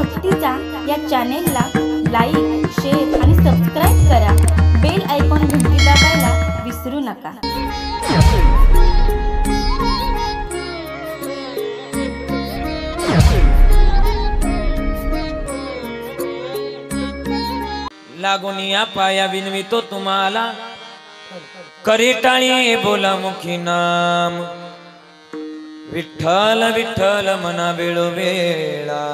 भक्तीचा या चॅनेलला like, share आणि सबस्क्राईब करा। बेल आयकॉन घंटी दाबायला विसरू नका। लागोनिया पाया विनवितो तुम्हाला, करी टाळी बोला मुखी नाम। विठ्ठल विठ्ठल मना वेळोवेळा,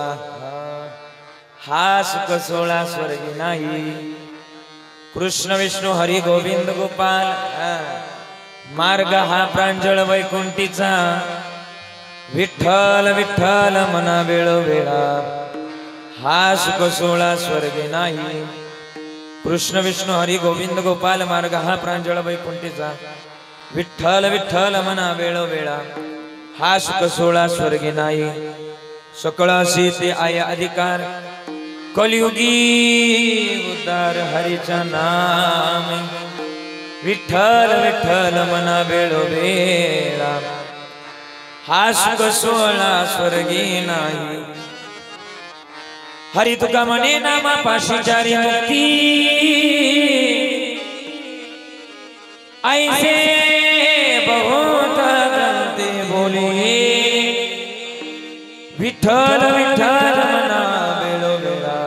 हा सुख सोळा स्वर्गी नाही। कृष्ण विष्णू हरी गोविंद गोपाल, मार्ग हा प्रांजळ वैकुंठीचा। विठ्ठल विठ्ठल मना वेळोवेळा, हा सुख सोळा स्वर्गी नाही। कृष्ण विष्णु हरी गोविंद गोपाल, मार्ग हा प्रांजळ वैकुंठीचा। विठ्ठल विठ्ठल मना वेळोवेळा, हा सुख सोळा स्वर्गी नाही। सकळ सीते आय अधिकार, कलियुगी उद्धार हरीचा नाम। विठ्ठल विठ्ठल मना वेळोवेळा, हा सुख सोळा स्वर्गी नाही। हरि तुका म्हणे नामा पाशी चारी मुक्ती, ऐसे बहुत ग्रंथे बोलिये। विठ्ठल विठ्ठल मना वेळोवेळा,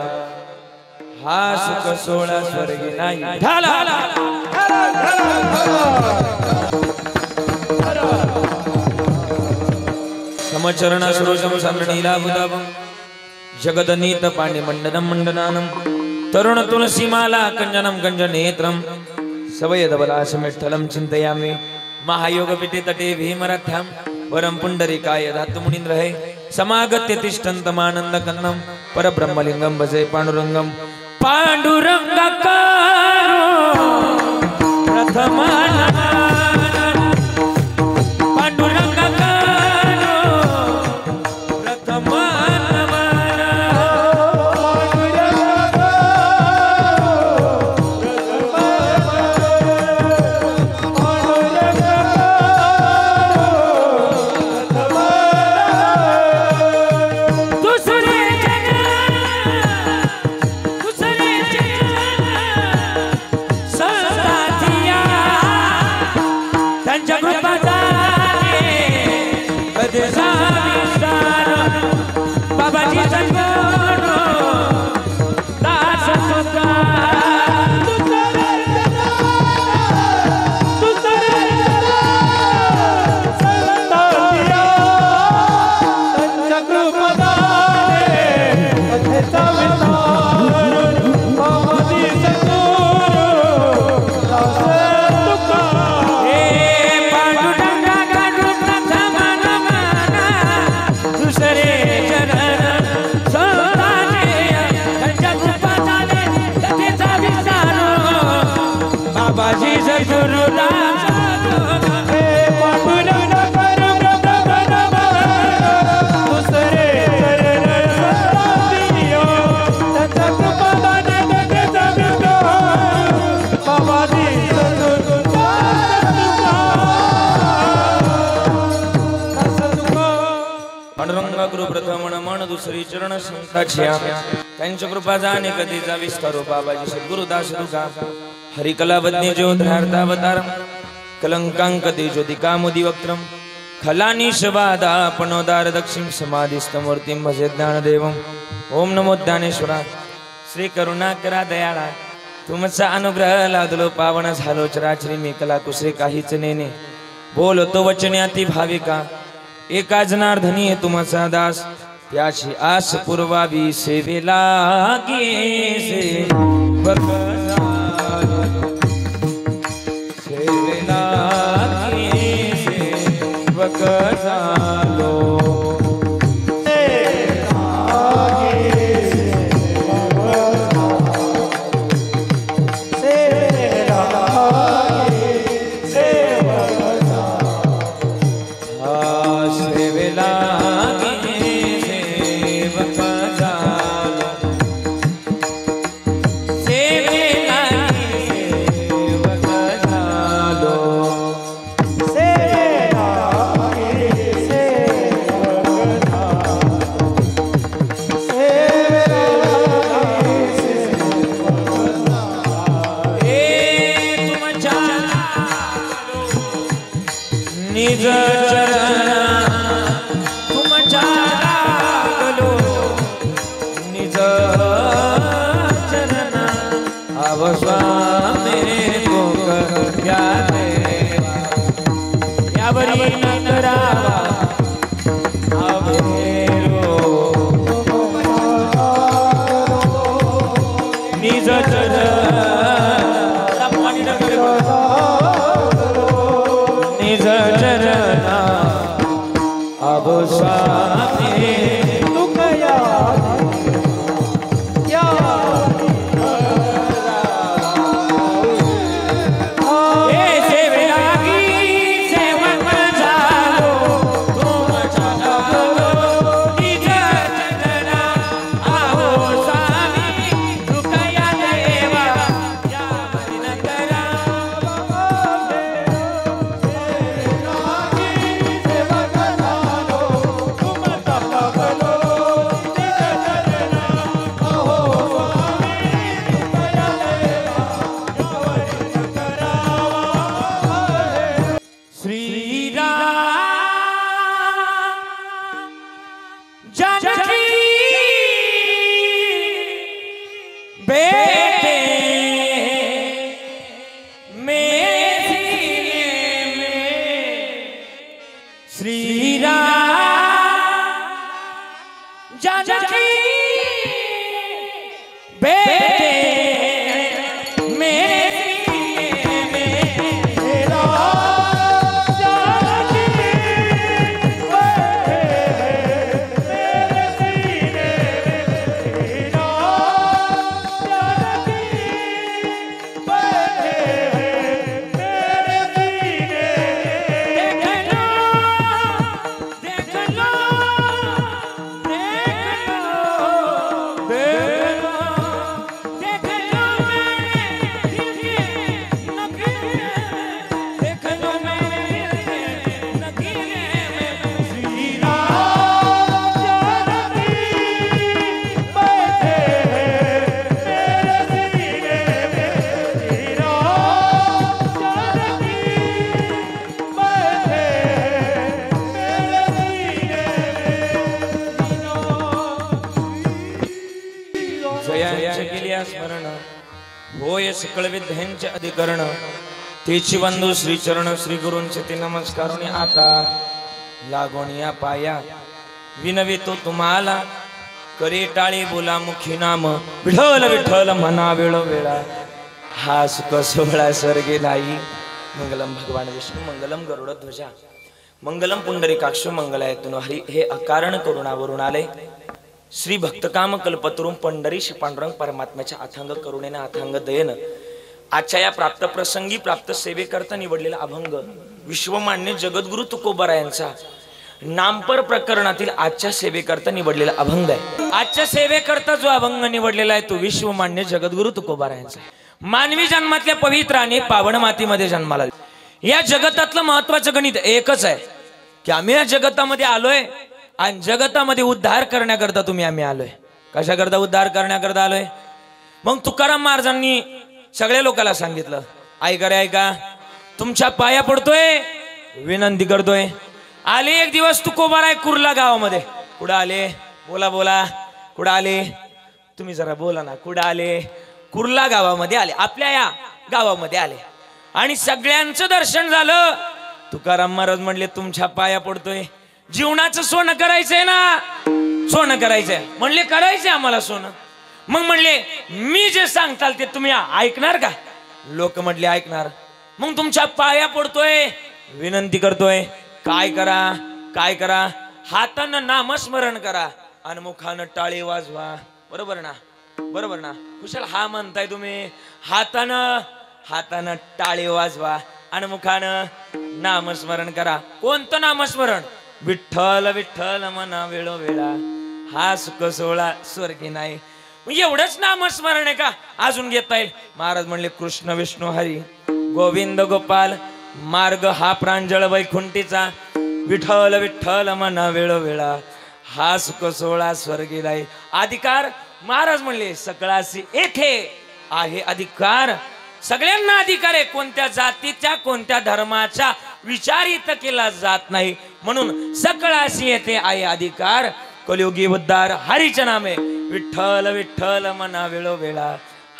हा सुख सोळा स्वर्गी नाही। समचरण सरोजम संनीला बुदाबम, जगदनीत पांडे मंडनम मंडनानम। तरुण तुलसी माला कंजनम कंजनेत्रम, सवयदबलाशमिठ्ठलं चिंतयामि। महायोग पीठे तटे भीमरथ्यां, परम पुंडरीकाय धातु मुनीन्द्रहे। समागत्य तिष्ठन्तमानंद कन्नम, परब्रह्मलिंगम भजे पांडुरंगम। पांडुरंगाकारो प्रथमा गुरु प्रथम मन दुसरी चरण संताच्या, त्यांच्या कृपा जाणे कधीचा विस्तारो। बाबाजी सद्गुरुदास तुका हरि कलावज्ञ ज्योतिरार्धावतारम, कलंकांक तेजोदिका मोदी वक्त्रम। खलानीश बाधा पणोदार दक्षिण समाधिस्तमूर्तिं भजे ज्ञानदेवम। ओम नमो ज्ञानेश्वरा, श्री करुणाकरा दयाळा, तुमचा अनुग्रह लादलो पावन झालो चराचरी। मी कला कुसरे काहीच नेने, बोलतो वचन्याती भाविका। एका जनार्दनी तुमचा दास, त्याची आस पुरवावी सेवेला सेवक झालो। सेवेला सेवक झालो। सेवे त्यावरी न करावा अभेरो निज निज चरणा अवसाने स्मरण होय सकळ विद्यांचे अधिकरण तेची बंधू श्री चरण श्री गुरूंचे ते नमस्कार आता लागून या पाया विनवितो तुम्हाला करे टाळी बोला मुखी नाम विठ्ठल विठ्ठल म्हणा वेळो वेळा हा सुख सोहळा स्वर्गे नाही मंगलम भगवान विष्णू मंगलम गरुड ध्वजा मंगलम पुंडरीकाक्ष मंगलायतून हरी हे अकारण करुणावरून आले श्री भक्तकाम कल्पतरुम पंढरीशी पांडुरंग परमात्म्याच्या अथांग करुणेने अथांग दयेन आजच्या या प्राप्त प्रसंगी प्राप्त सेवेकरता निवडलेला अभंग विश्वमान्य जगद्गुरु तुकोबा यांचा नामपर प्रकरणातील आजच्या सेवेकरता निवडलेला अभंग आहे। आजच्या सेवेकरता जो अभंग निवडलेला आहे तो विश्वमान्य जगद्गुरु तुकोबा यांचा मानवी जन्मातल्या पवित्र आणि पावन मातीमध्ये जन्माला या जगतातलं महत्वाचं गणित एकच आहे की आम्ही या जगतामध्ये आलोय आणि जगतामध्ये उद्धार करण्याकरता आम्ही आलोय। कशा करता उद्धार करण्याकरता आलोय? मग तुकाराम महाराजांनी सगळ्या लोकांना सांगितलं ऐका रे ऐका तुमच्या पाया पडतोय विनंती करतोय। आले एक दिवस तुकोबाराय कुर्ला गावामध्ये कुठं आले बोला बोला कुठं आले तुम्ही जरा बोला ना कुठं आले कुर्ला गावामध्ये आले आपल्या या गावामध्ये आले आणि सगळ्यांचं दर्शन झालं। तुकाराम महाराज म्हणले तुमच्या पाया पडतोय जीवनाचं सोनं करायचंय ना सोनं करायचंय म्हणले करायचंय आम्हाला सोनं। मग म्हणले मी जे सांगताल ते तुम्ही ऐकणार का? लोक म्हटले ऐकणार। मग तुमच्या पाया पडतोय विनंती करतोय काय करा हातानं नामस्मरण करा आणि मुखानं टाळी वाजवा। बरोबर ना कुशल हा म्हणताय तुम्ही हातानं टाळी वाजवा आणि मुखानं नामस्मरण करा। कोणतं नामस्मरण? विठ्ठल विठ्ठल म्हणा वेळो वेळा हा सुख सोहळा स्वर्गी नाही। एवढंच नामस्मरण आहे का अजून घेता येईल? महाराज म्हणले कृष्ण विष्णू हरी गोविंद गोपाल मार्ग हा प्रांजळ वैकुंठीचा विठ्ठल विठ्ठल म्हणा वेळो वेळा हा सुख सोहळा स्वर्गी नाही। अधिकार महाराज म्हणले सकळासी एके आहे अधिकार सगळ्यांना अधिकार आहे। कोणत्या जातीच्या कोणत्या धर्माचा विचार इथं केला जात नाही म्हणून सकळासी येथे आहे अधिकार। कलियुगी उद्धार हरीचे नामे विठ्ठल विठ्ठल म्हणा वेळो वेळा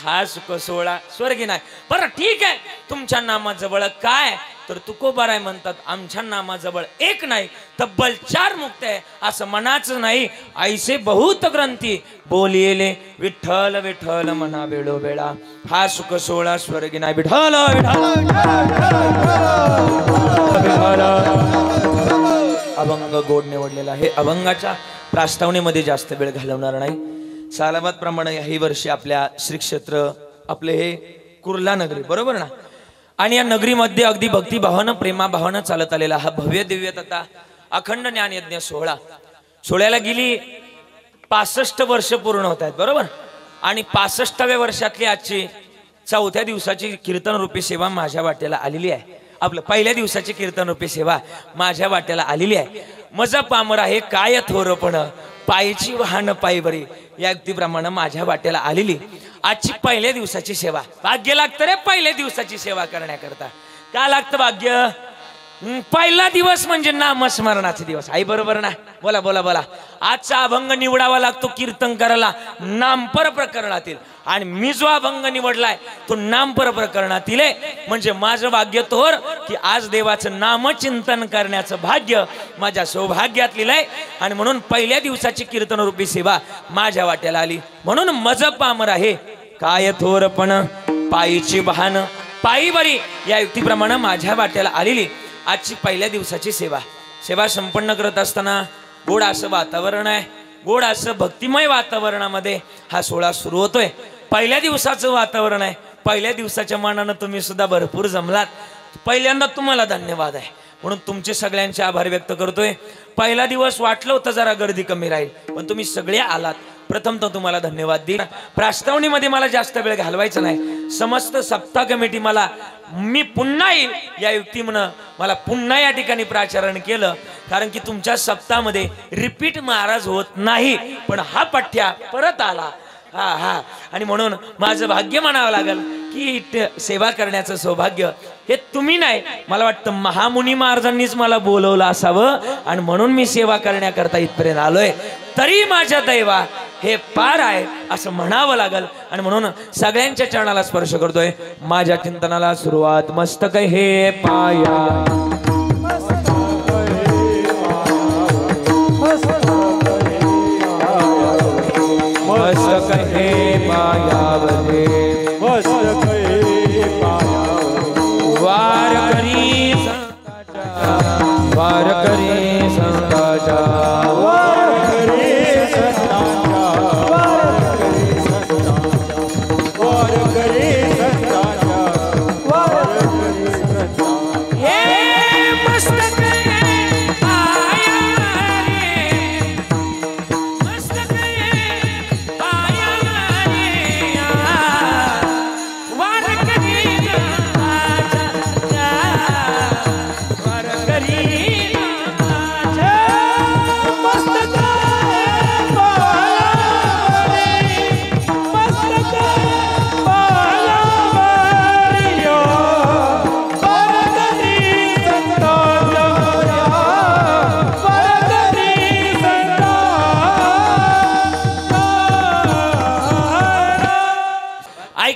हा सुख सोहळा स्वर्गी नाही. बरं ठीक आहे, तुमच्या नामाजवळ काय तर तुकोबाराय म्हणतात, आमच्या नामाजवळ एक नाही तब्बल 4 मुक्त आहे असं म्हणाचं नाही. ऐसे बहुत ग्रंथी बोलिले विठ्ठल विठ्ठल म्हणा वेळो वेळा, हा सुख सोहळा स्वर्गी नाही. विठ्ठल अभंग गोड निवडलेला आहे. अभंगाच्या प्रास्तावनेमध्ये जास्त वेळ घालवणार नाही. सालाबाद प्रमाणे ही वर्षी आपल्या श्री क्षेत्र आपले हे कुर्ला नगरी, बरोबर ना. आणि या नगरीमध्ये अगदी भक्तिभावानं प्रेमाभावानं चालत आलेला हा भव्य दिव्य तथा अखंड ज्ञान यज्ञ सोहळा, सोहळ्याला गेली 65 वर्ष पूर्ण होत आहेत, बरोबर. आणि 65व्या वर्षातली आजची 4थ्या दिवसाची कीर्तन रूपी सेवा माझ्या वाट्याला आलेली आहे. आपलं पहिल्या दिवसाची कीर्तन रूपी सेवा माझ्या वाट्याला आलेली आहे. मजा पामर आहे काय थोरपण, पायची वाहन पायी बरी, या युक्तीप्रमाणे माझ्या वाट्याला आलेली आजची पहिल्या दिवसाची सेवा. भाग्य लागतं रे पहिल्या दिवसाची सेवा करण्याकरता. का लागतं भाग्य? पहिला दिवस म्हणजे नामस्मरणाचा दिवस. आई बरोबर ना? बोला बोला बोला. आजचा अभंग निवडावा लागतो कीर्तन करायला नामपर प्रकरणातील, आणि मी जो अभंग निवडलाय तो नामपर प्रकरणातील आहे. म्हणजे माझं भाग्य तोर की आज देवाचं नामचिंतन करण्याचं भाग्य माझ्या सौभाग्यातलेलं आहे. आणि म्हणून पहिल्या दिवसाची कीर्तन रूपी सेवा माझ्या वाट्याला आली. म्हणून मज पामर आहे काय थोरपण, पायीची वाहन पायी बरी, या युक्तीप्रमाणे माझ्या वाट्याला आलेली आजची पहिल्या दिवसाची सेवा. सेवा संपन्न करत असताना गोड असं वातावरण आहे, गोड असं भक्तिमय वातावरणामध्ये हा सोहळा सुरू होतोय. पहिल्या दिवसाचं वातावरण आहे. पहिल्या दिवसाच्या मानानं तुम्ही सुद्धा भरपूर जमलात. पहिल्यांदा तुम्हाला धन्यवाद आहे, म्हणून तुमचे सगळ्यांचे आभार व्यक्त करतोय. पहिला दिवस वाटलं होतं जरा गर्दी कमी राहील, पण तुम्ही सगळे आलात. प्रथम तर तुम्हाला धन्यवाद देईन. प्रास्तावनेमध्ये मला जास्त वेळ घालवायचा नाही. समस्त सप्ताह कमिटी मला मी पुन्हा येईल या युक्तीमुळे मला पुन्हा या ठिकाणी प्राचारण केलं, कारण की तुमच्या सप्ताहामध्ये रिपीट महाराज होत नाही, पण हा पठ्या परत आला. हा हा. आणि म्हणून माझं भाग्य म्हणावं लागेल की सेवा करण्याचं सौभाग्य हे तुम्ही नाही, मला वाटतं महामुनी महाराजांनीच मला बोलवलं असावं, आणि म्हणून मी सेवा करण्याकरता इथपर्यंत आलोय. तरी माझ्या दैवा हे पार आहे असं म्हणावं लागल. आणि म्हणून सगळ्यांच्या चरणाला स्पर्श करतोय. माझ्या चिंतनाला सुरुवात मस्तक हे पाया, मस्तक हे पायावले, मस्तक हे पायावले, वार करी संताचा, वार करी संताचा, वार करी संताचा, वार करी संताचा, वार करी संताचा, वार करी संताचा. हे मस्तक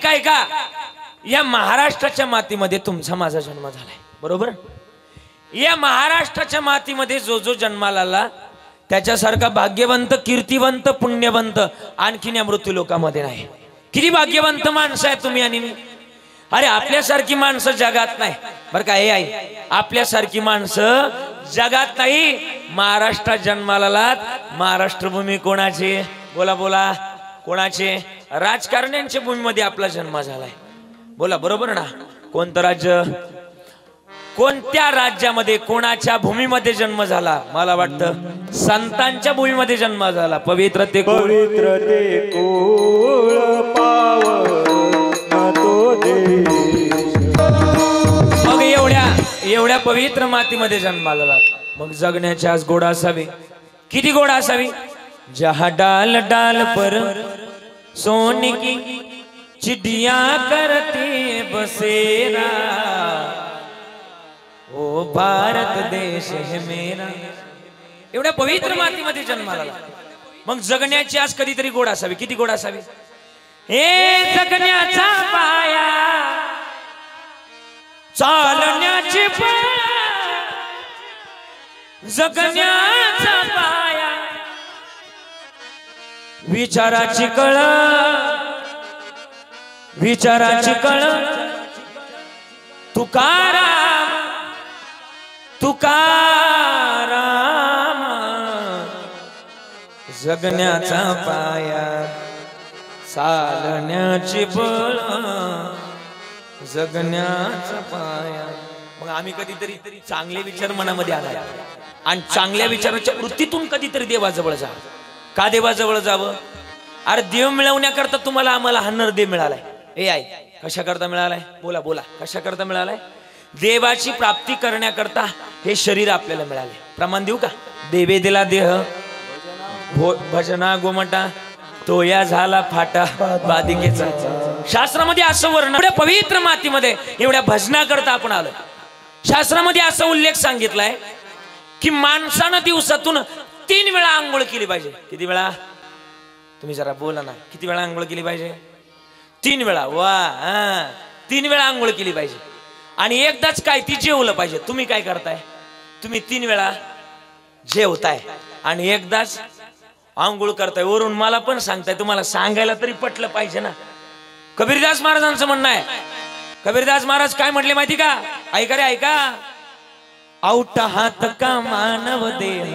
ऐका, या महाराष्ट्राच्या मातीमध्ये तुमचा माझा जन्म झालाय, बरोबर. या महाराष्ट्राच्या मातीमध्ये जो जो जन्माला आला त्याच्यासारखा भाग्यवंत, कीर्तिवंत, पुण्यवंत आणखीन या मृत्यू लोकांमध्ये नाही. किती भाग्यवंत माणसं आहे तुम्ही आणि मी. अरे आपल्यासारखी माणसं जगात नाही बरं का. हे आई, आपल्यासारखी माणसं जगात नाही. महाराष्ट्रात जन्माला आलात. महाराष्ट्र भूमी कोणाची? बोला बोला. कोणाचे? राजकारण्यांच्या भूमीमध्ये आपला जन्म झालाय. बोला बरोबर ना. कोणतं राज्य? कोणत्या राज्यामध्ये कोणाच्या भूमीमध्ये जन्म झाला? मला वाटतं संतांच्या भूमीमध्ये जन्म झाला. पवित्र ते पवित्र ते कुळ पावन तो देश. मग एवढ्या पवित्र मातीमध्ये जन्माला. मग जगण्याची आज गोड असावी. किती गोड असावी? जहा डाल डाल पर सोने की चिड़िया करती बसेरा, ओ भारत देश है मेरा. एवढ्या पवित्र मातीमध्ये जन्माला. मग जगण्याची आज कधीतरी गोड असावी. किती गोड असावी? हे जगण्याचा पाया चालण्याची पाया जगण्याचा पाया विचाराची कळ तुकाराम जगण्याचा पाया चालण्याची बळ जगण्याचा पाया. मग आम्ही कधीतरी चांगले विचार मनामध्ये आणाय आणि चांगल्या विचाराच्या वृत्तीतून कधीतरी देवाजवळ जा. का देवाजवळ जावं? अरे देव मिळवण्याकरता तुम्हाला आम्हाला हा नरदेव मिळालाय. ए आई कशा करता मिळालाय? बोला बोला कशा करता मिळालाय? देवाची प्राप्ती करण्याकरता हे शरीर आपल्याला मिळाले. प्रमाण देऊ का? देवे दिला देह भजना गोमटा तो या झाला फाटा बादिकेचा. शास्त्रामध्ये असं वर्णन एवढ्या पवित्र मातीमध्ये एवढ्या भजना करता आपण आलो. शास्त्रामध्ये असा उल्लेख सांगितलाय की माणसानं दिवसातून 3 वेळा आंघोळ केली पाहिजे. किती वेळा? तुम्ही जरा बोला ना. किती वेळा आंघोळ केली पाहिजे? 3 वेळा. वा 3 वेळा आंघोळ केली पाहिजे. आणि एकदाच काय ती जेवलं पाहिजे. तुम्ही काय करताय? तुम्ही 3 वेळा जेवताय आणि एकदाच आंघोळ करताय. वरून मला पण सांगताय. तुम्हाला सांगायला तरी पटलं पाहिजे ना. कबीरदास महाराजांचं म्हणणं आहे. कबीरदास महाराज काय म्हटले माहिती का? ऐका रे ऐका. औट हात का मानव देह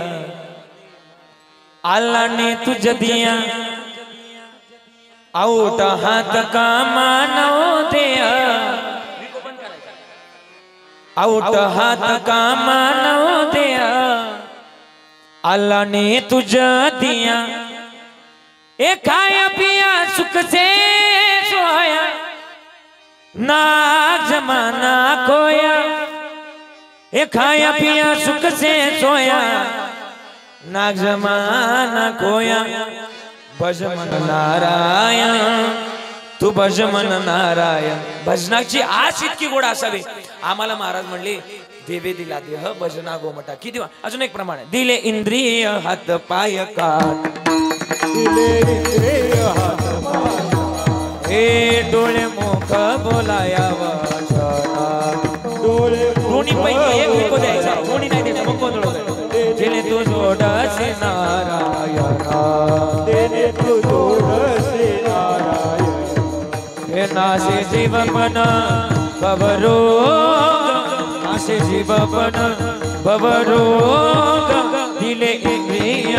आला ने तुझ दिया औट हात का मानव देह औट हात का मानव देह अल्लाह ने तुझा दिया ए खाया पिया सुख से सोया ना जमाना खोया. ए खाया पिया सुख से सोया ना जमाना खोया. भजमन नारायण तू भजमन नारायण. भजनाची आस इतकी गोड असावी. आम्हाला महाराज म्हणले देवे दिला देह भजना गोमटा. किती? अजून एक प्रमाण. दिले इंद्रिय हात पाय काट हे डोळे मुख बोलाया दोन्ही पैकी एक मुख द्यायचा. दोन्ही नाही द्यायचा. मुख दिले तू जोडसे नारायणा तू जोडसे नारायण. हे नासे जीवन बबरो नासे जीवन बबरो दिले इंद्रिय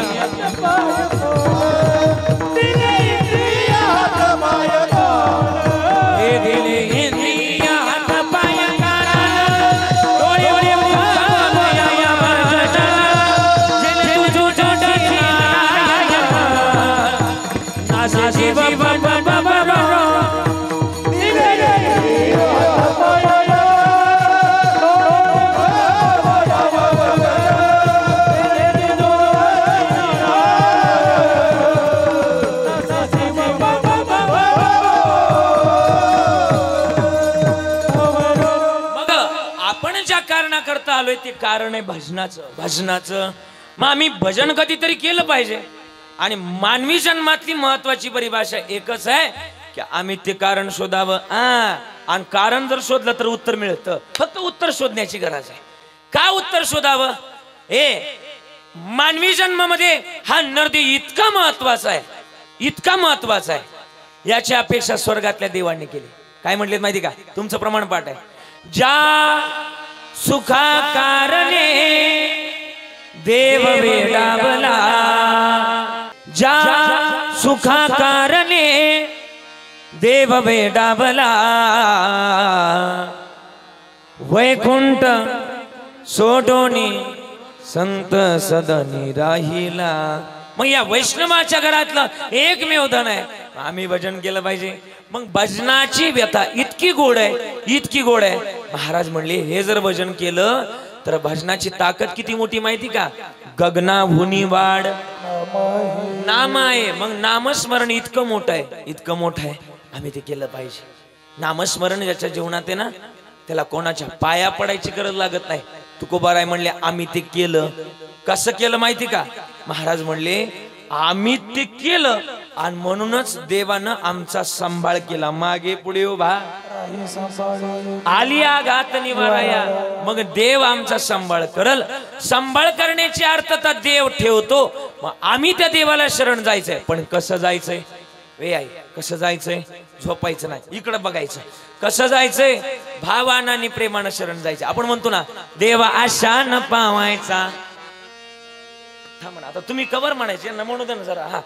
आलोय ते कारण आहे भजनाचं. मग आम्ही भजन कधीतरी केलं पाहिजे. आणि मानवी जन्मातली महत्वाची परिभाषा एकच आहे की आम्ही ते कारण शोधावं. आणि कारण जर शोधलं तर उत्तर मिळतं. फक्त उत्तर शोधण्याची गरज आहे. का उत्तर शोधावं? मानवी जन्मामध्ये हा नरदेव इतका महत्वाचा आहे, इतका महत्वाचा आहे. याची अपेक्षा स्वर्गातल्या देवांनी केली. काय म्हटलेत माहिती का? तुमचं प्रमाण पाठ आहे. ज्या सुखा कारणे देव वेडावला ज्या सुखा कारणे देव वेडावला वैकुंठ सोडोनी संत सदनी राहिला. मग या वैष्णवाच्या घरातलं एकमेव धन आहे. आम्ही भजन केलं पाहिजे. मग भजनाची व्यथा इतकी गोड आहे, इतकी गोड आहे. महाराज म्हणले हे जर भजन केलं तर भजनाची ताकद किती मोठी माहिती का? गगना भुनी वाढ नाम आहे. मग नामस्मरण इतकं मोठं आहे, इतकं मोठं आहे. आम्ही ते केलं पाहिजे. नामस्मरण ज्याच्या जीवनात आहे ना त्याला कोणाच्या पाया पडायची गरज लागत नाही. तुकोबाराय म्हणले आम्ही ते केलं. कसं केलं माहिती का? महाराज म्हणले आम्ही ते केलं आणि म्हणूनच देवानं आमचा सांभाळ केला. मागे पुढे उभा आली आघात निवाराया. मग देव आमचा सांभाळ करल. सांभाळ करण्याची अर्थता देव ठेवतो. मग आम्ही त्या देवाला शरण जायचंय. पण कसं जायचंय वे आई? कसं जायचंय? झोपायचं नाही, इकडं बघायचं. कसं जायचंय? भावानं आणि प्रेमानं शरण जायचं. आपण म्हणतो ना देवा आशा न पावायचा. थांबा आता तुम्ही कवर म्हणायचे ना, म्हणू दे ना जरा. हा,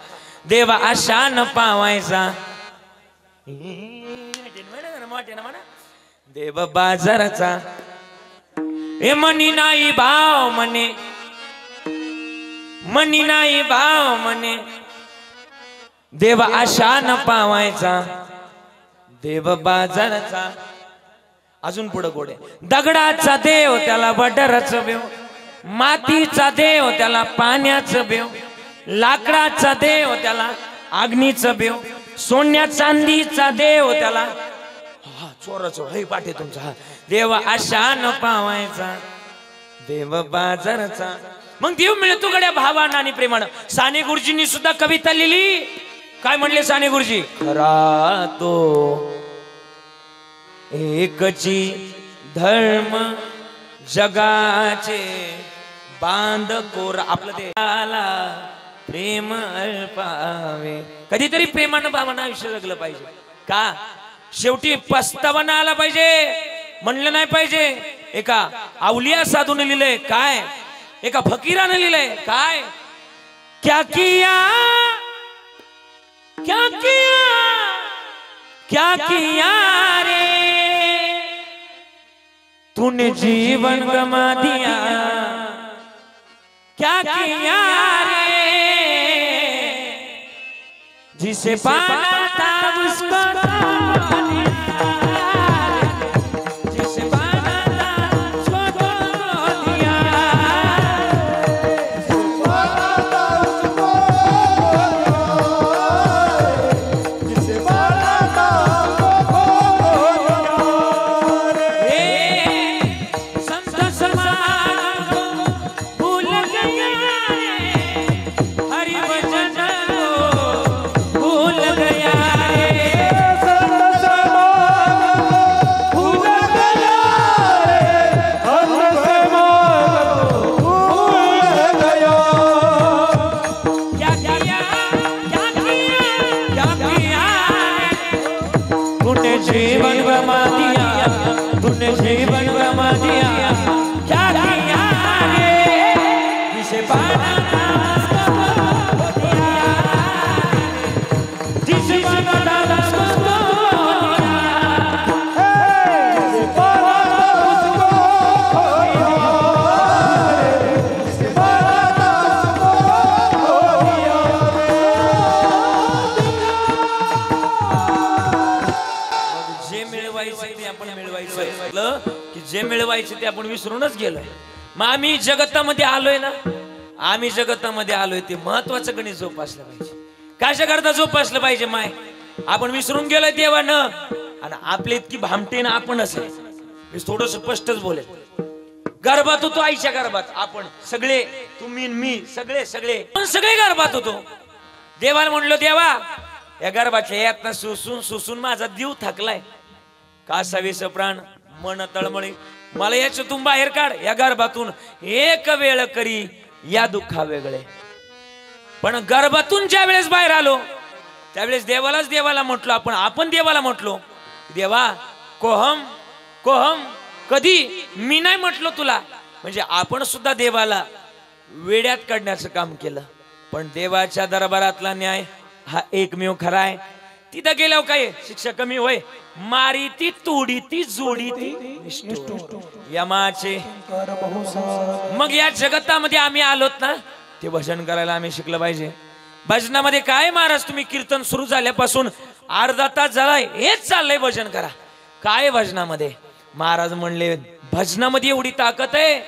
देवा आशा न पावायचा. देव बाजाराचा हे मनी नाही भाव म्हणे, मनी नाही भाव म्हणे. देव आशा न पावायचा, देव बाजाराचा. अजून पुढे गोडे. दगडाचा देव त्याला बडराचं बेव, मातीचा देव त्याला पाण्याचं बेव, लाकडाचा देव त्याला अग्नीचं बेव, सोन्या चांदीचा देव त्याला चोराचं हे पाठे तुमचा. हा, देव आशा न पावायचा, देव बाजाराचा. मग देव मिळतो गड्या भावानं आणि प्रेमानं. साने गुरुजींनी सुद्धा कविता लिहिली. काय म्हणले साने गुरुजी? खरा तो एकची धर्म जगाचे बांध कोर. आपलं देवाला प्रेम अल्पावे. कधीतरी प्रेमानं भावानं आयुष्य जगलं पाहिजे. का? शेवटी पस्तावा आला पाहिजे, म्हणलं नाही पाहिजे. एका अवलिया साधून लिहिलंय काय, एका फकीरानं लिहिलंय काय, क्या किया क्या किया क्या किया रे तूने जीवन गमा दिया, क्या किया रे जिसे पाना था उसको जीवन गमा दिया, तूने जीवन गमा दिया, क्या किया रे जिसे पाना था उसको दिया, जिसे पाना था उसको दिया, जिसे पाना था उसको दिया, जिसे पाना था उसको दिया. की जे मिळवायचे ते आपण विसरूनच गेलो. मग आम्ही जगतामध्ये आलोय ना, आम्ही जगतामध्ये आलोय ते महत्वाचं गणित जोपासलं पाहिजे. कशा करता जोपासलं पाहिजे? माय आपण विसरून गेलोय देवानं. आणि आपले इतकी भामटे ना आपणच आहे. मी थोडस स्पष्टच बोलेल. गर्भात होतो, आईच्या गर्भात आपण सगळे, तुम्ही मी सगळे सगळे सगळे गर्भात होतो. देवाला म्हणलो देवा या गर्भाच्या यातनं सुसून सुसून माझा जीव थकलाय. कासावीस प्राण मन तळमळी, मला याच्यातून बाहेर काढ. या गर्भातून एक वेळ करी या दुःखा वेगळे. पण गर्भातून ज्या वेळेस बाहेर आलो त्यावेळेस देवाला म्हटलो आपण देवाला म्हटलो देवा कोहम कोहम. कधी मी नाही म्हटलो तुला. म्हणजे आपण सुद्धा देवाला वेड्यात काढण्याचं काम केलं. पण देवाच्या दरबारातला न्याय हा एकमेव खरा आहे. तिथं गेल्यावर काय शिक्षा कमी होय? मारी ती तोडी ती जोडी ती यमाचे. मग या जगतामध्ये आम्ही आलोत ना, ते भजन करायला आम्ही शिकलं पाहिजे. भजनामध्ये काय महाराज तुम्ही कीर्तन सुरू झाल्यापासून अर्धा तास झालाय हेच चाललंय भजन करा. काय भजनामध्ये महाराज म्हणले, भजनामध्ये एवढी ताकद आहे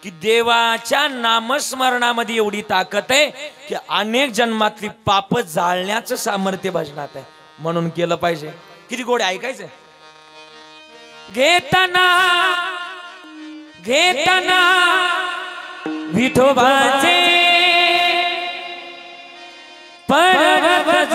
की देवाच्या नामस्मरणामध्ये एवढी ताकद आहे की अनेक जन्मातली पाप जाळण्याचं सामर्थ्य भजनात आहे. म्हणून केलं पाहिजे. किती गोड ऐकायचं. घेताना घेताना विठोबाचे पर्वत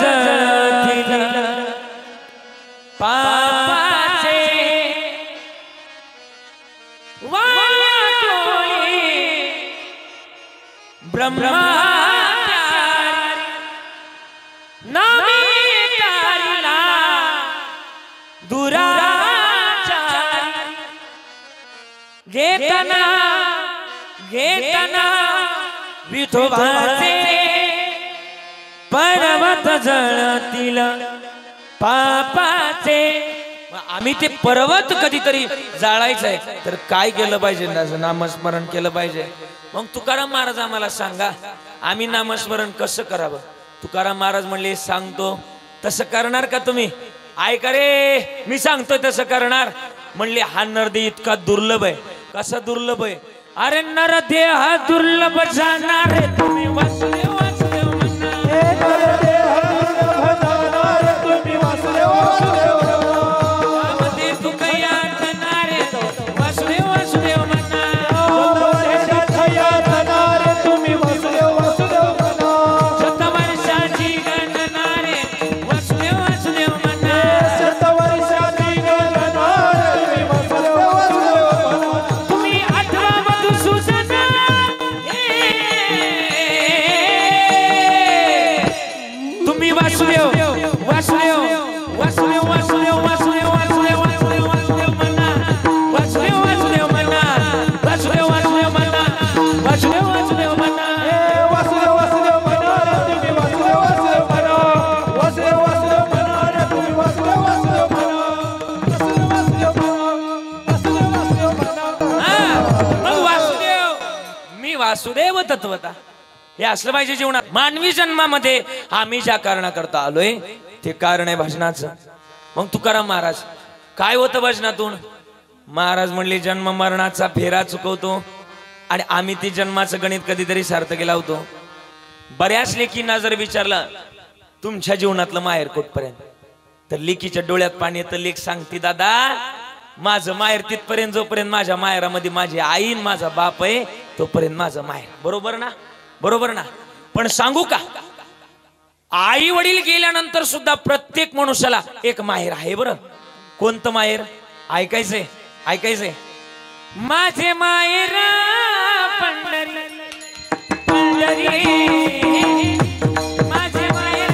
घेताना घेताना विठोबाचे पर्वत जळतील पापाचे. आम्ही ते पर्वत कधीतरी जाळायचंय तर काय केलं पाहिजे? नामस्मरण केलं पाहिजे. मग तुकाराम महाराज आम्हाला सांगा आम्ही नामस्मरण कसं करावं? तुकाराम महाराज म्हणले सांगतो तसं करणार का तुम्ही? ऐका रे मी सांगतोय तसं करणार. म्हणले हा नरदेह इतका दुर्लभ आहे. कसा दुर्लभ आहे? अरे नरदेह हा दुर्लभ जाणार रे तुम्ही वासुदेव वासुदेव म्हणणार. वासुदेव तत्वता हे असलं पाहिजे जीवनात. मानवी जन्मामध्ये आम्ही ज्या कारणाकरता आलोय ते कारण आहे भजनाचं. मग तुकाराम महाराज काय होतं भजनातून? महाराज म्हणले जन्म मरणाचा फेरा चुकवतो आणि आम्ही ती जन्माचं गणित कधीतरी सार्थकी लावतो. बऱ्याच लेकींना जर विचारलं तुमच्या जीवनातलं माहेर कुठपर्यंत तर लेकीच्या डोळ्यात पाणी येतं. लेक सांगते दादा माझं माहेर तिथपर्यंत जोपर्यंत माझ्या माहेरामध्ये माझी आई माझा बाप आहे तोपर्यंत माझं माहेर. बरोबर ना? बरोबर ना? पण सांगू का आई वडील गेल्यानंतर सुद्धा प्रत्येक मनुष्याला एक माहेर आहे. बरं कोणतं माहेर? ऐकायचंय ऐकायचंय. माझे माहेर पंढरी पंढरी माझे माहेर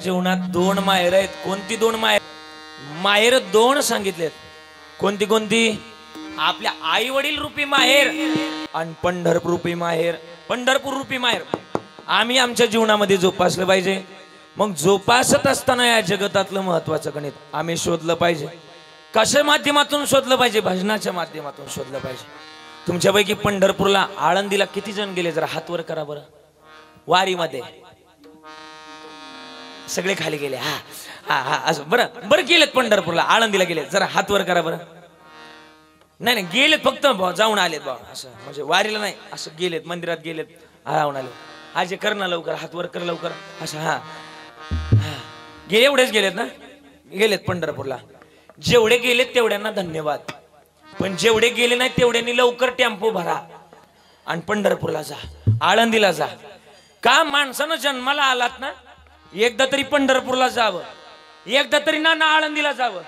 जीवनात दोन माहेर आहेत. कोणती दोन माहेर? माहेर दोन सांगितलेत. कोणती कोणती? आपल्या आई वडील रूपी माहेर आणि पंढरपूर रूपी माहेर. पंढरपूर रूपी माहेर आम्ही आमच्या जीवनामध्ये जोपासलं पाहिजे. मग जोपासत असताना या जगतातलं महत्वाचं गणित आम्ही शोधलं पाहिजे. कशा माध्यमातून शोधलं पाहिजे? भजनाच्या माध्यमातून शोधलं पाहिजे. तुमच्यापैकी पंढरपूरला आळंदीला किती जण गेले? जरा हात वर करा बरं. वारीमध्ये सगळे खाली गेले. हा हा हा असं बरं बरं गेलेत. पंढरपूरला आळंदीला गेलेत. जरा हात वर करा बरं. नाही नाही गेलेत फक्त जाऊन आलेत बा असं म्हणजे वारीला नाही असं गेलेत मंदिरात गेलेत जाऊन आले. आज कर ना लवकर हात वर कर लवकर असं. हा गेले एवढेच गेलेत ना? गेलेत पंढरपूरला. जेवढे गेलेत तेवढ्यांना धन्यवाद. पण जेवढे गेले नाही तेवढ्यांनी लवकर टेम्पो भरा आणि पंढरपूरला जा आळंदीला जा. का? माणसानं जन्माला आलात ना एकदा तरी पंढरपूरला जावं एकदा तरी ना आळंदीला जावं.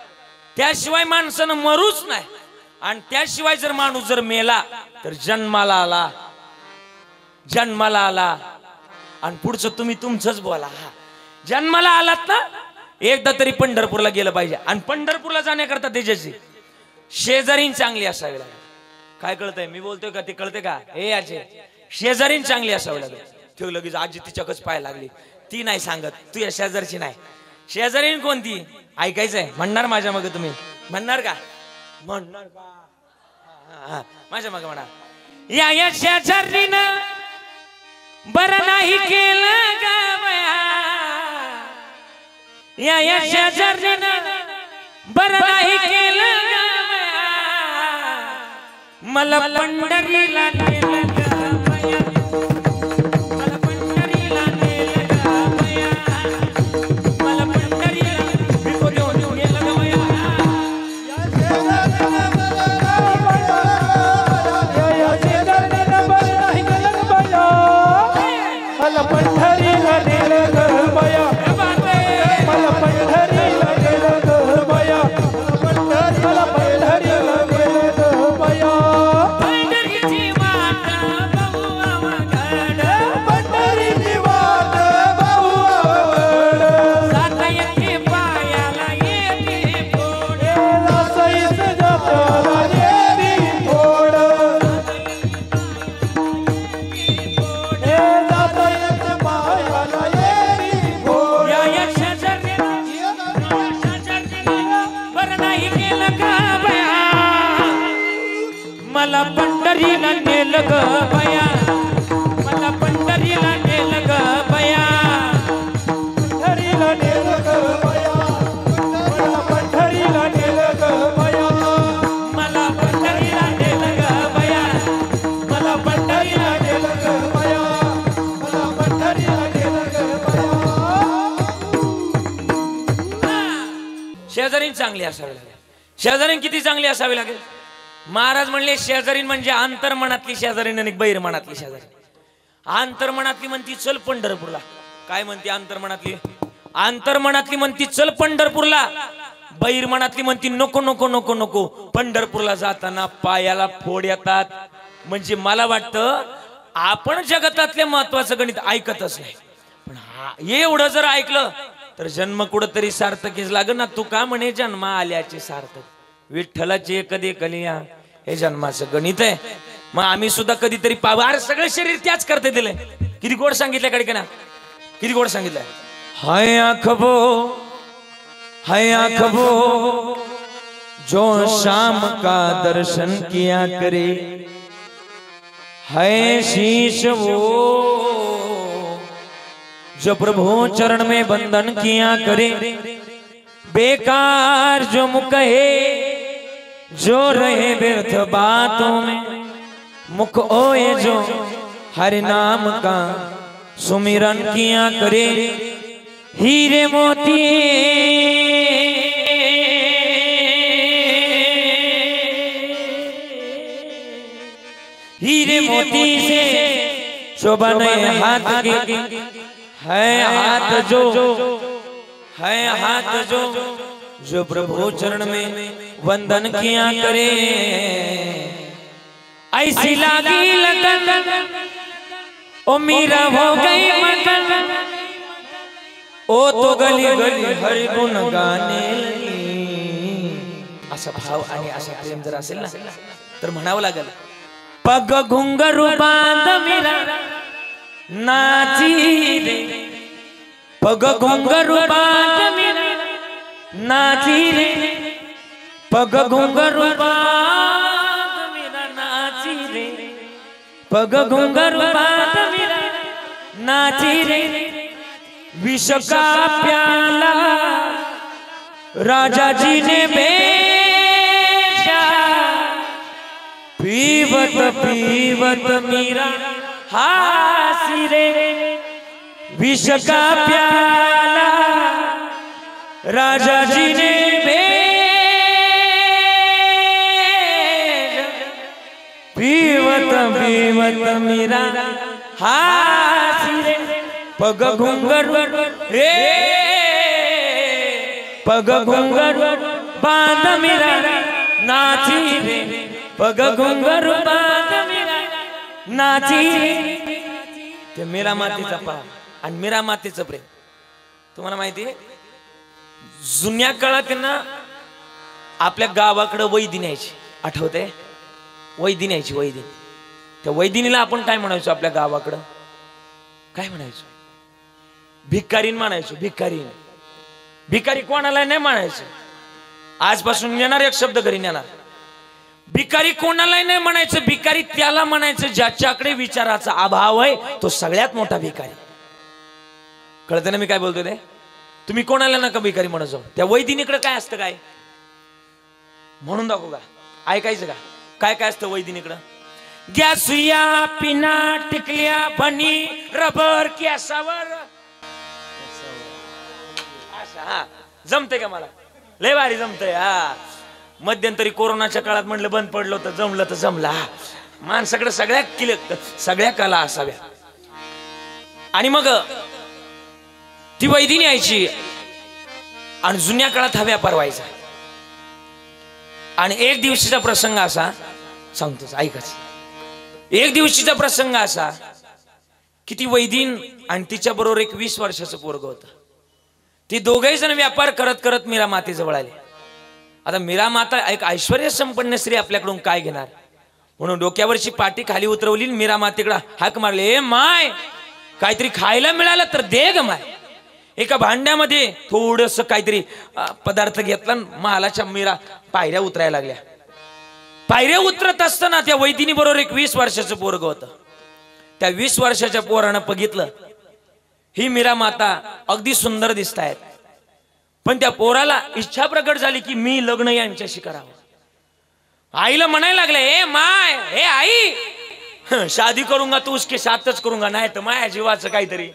त्याशिवाय माणसानं मरूच नाही. आणि त्याशिवाय जर माणूस जर मेला तर जन्माला आला जन्माला आला आणि पुढचं तुम्ही तुमचंच बोला. जन्माला आलात ना, एकदा तरी पंढरपूरला गेलं पाहिजे. आणि पंढरपूरला जाण्याकरता त्याच्याची शेजारीन चांगली असावी लागेल. काय कळतंय मी बोलतोय का? ते कळते का? हे आजी शेजारीन चांगली असावी लागेल. ठेव लगेच आजी तिच्याकच पाहायला लागली. ती नाही सांगत, तू या शेजारची नाही. शेजारीन कोणती ऐकायचंय? म्हणणार माझ्या मग तुम्ही म्हणणार का? म्हणणार का? माझ्या मग म्हणा. या शेजारीनं बरं नाही केलं गावया, या शेजारीनं बरं नाही केलं गावया, मला पंढरीला नेलं गावया, मला पंढरीला नेलं गावया, मला पंढरीला भिको देऊन नेलं गावया. मला पंढरीला नेलं ग बया, मला पंढरीला नेलं ग बया, मला पंढरीला नेलं ग बया. पंढरीची वाट बघू अवघड, पंढरीची वाट बघू अवघड, जाता येते पायाला येते फोड, जासईस जाताला येती फोड, जाता येते पायाला येती फोड. या शेजारीनं बरं नाही केलं का बया, मला पंढरीला नेलं ग बया, मला पंढरीला नेलं ग बया. पंढरीला नेलं ग बया, मला पंढरीला नेलं ग बया, मला पंढरीला नेलं ग बया, मला पंढरीला नेलं ग बया, मला पंढरीला नेलं ग बया. शेजारीन चांगली असावी लागेल. शेजारीन किती चांगली असावी लागेल? महाराज म्हणले शेजारीन म्हणजे अंतर्मनातली शेजारीन आणि बहिर्मनातली शेजारी. अंतर्मनातली म्हणती चल पंढरपूरला. काय म्हणते अंतर्मनातली? अंतर्मनातली म्हणती चल पंढरपूरला, बहिर्मनातली म्हणती नको नको नको नको. पंढरपूरला जाताना पायाला फोड येतात. म्हणजे मला वाटतं आपण जगतातले महत्वाचं गणित ऐकतच नाही, पण एवढं जर ऐकलं तर जन्म कुठंतरी सार्थकीच लागेल ना. तू का म्हणे जन्म आल्याचे सार्थक, विठ्ठलाची कधी कलिया हे जन्माचं गणित आहे. मग आम्ही सुद्धा कधीतरी पावा. अरे सगळं शरीर त्याच करते दिलंय. किती गोड सांगितलंय कडे ना, किती गोड सांगितलंय. हाय आखबो हाय आखबो जो शाम का दर्शन किया करे, है शीश वो जो प्रभु चरण में बंधन किया करे, बेकार जो मुख है जो रहे व्यर्थ बातों में, मुख ओए जो हरि नाम का सुमिरन किया करे, हीरे मोती हीरे मोती से शोभा नहीं हाथ के, है हाथ जो है हाथ जो प्रभु चरण में वंदन किया करे. ऐसी लागी लगन ओ मीरा हो गई मगन, ओ तो गली गली हरि गुण गाणे लगी. असा भाव आणि असा प्रेम जर असेल ना तर म्हणावं लागेल. पग घुंगरू बांध मीरा नाची रे, पग घुंगरू बांध मीरा नाची रे, पग घुंगरू बांध मीरा नाची रे, पग घुंगरू बांध मीरा नाची रे. विष का प्याला राजा जी ने बेचा, पीवत पीवत मीरा हासी रे. विष का प्याला राजा जी ने पीवत पीवत मीरा हासी रे. पग घुंघरू रे, पग घुंघरू बांध मीरा नाची रे, पग घुंघरू बांध मीरा नाची रे. ते मीरा मातेचा पाव आणि मीरा मातेचं प्रेम तुम्हाला माहिती आहे जुन्या काळात ना आपल्या गावाकडे वैदी न्यायची आठवते वैदी न्यायची वैदी त्या वैदिनीला आपण काय म्हणायचो आपल्या गावाकडं काय म्हणायचो भिकारीन म्हणायचो भिकारीन भिकारी कोणाला नाही म्हणायचं आजपासून येणार एक शब्द घरी येणार भिकारी कोणालाही नाही म्हणायचं भिकारी त्याला म्हणायचं ज्याच्याकडे विचाराचा अभाव आहे तो सगळ्यात मोठा भिकारी कळतं ना मी काय बोलतोय ते तुम्ही कोणाला नका भिकारी म्हणत जाऊ त्या वैदिनीकडे काय असतं काय म्हणून दाखवू का ऐकायचं का काय काय असतं वैदिनीकडं गॅसुया पिना टिकल्या बनी रबर केसावर हा जमतंय का मला लय भारी जमतंय हा मध्यंतरी कोरोनाच्या काळात म्हणलं बंद पडलं होतं जमलं तर जमला माणसाकडे सगळ्या कला असाव्या आणि मग ती वैदिनी यायची आणि जुन्या काळात हा व्यापार व्हायचा आणि एक दिवशीचा प्रसंग असा सांगतोच ऐकच एक दिवशीचा प्रसंग असा की ती वैदिन आणि तिच्या बरोबर एक 20 वर्षाचं पोरग होतं ती दोघेही जण व्यापार करत करत मीरा मातेजवळ आले आता मीरा माता एक ऐश्वर्य संपन्न स्त्री आपल्याकडून काय घेणार म्हणून डोक्यावरची पाटी खाली उतरवली मीरा मातेकडे हाक मारले ए माय काहीतरी खायला मिळालं तर दे ग माय एका भांड्यामध्ये थोडस काहीतरी पदार्थ घेतला महालाच्या मीरा पायऱ्या उतरायला लागल्या पायऱ्या उतरत असताना त्या वैदिनी बरोबर एक 20 वर्षाचं पोरग होतं त्या 20 वर्षाच्या पोरानं बघितलं ही मीरा माता अगदी सुंदर दिसतायत पण त्या पोराला इच्छा प्रकट झाली की मी लग्न यांच्याशी करावं आईला म्हणायला लागले ए माय हे आई शादी करूंगा तो उसके साथच करूंगा नाही तर माया जीवाचं काहीतरी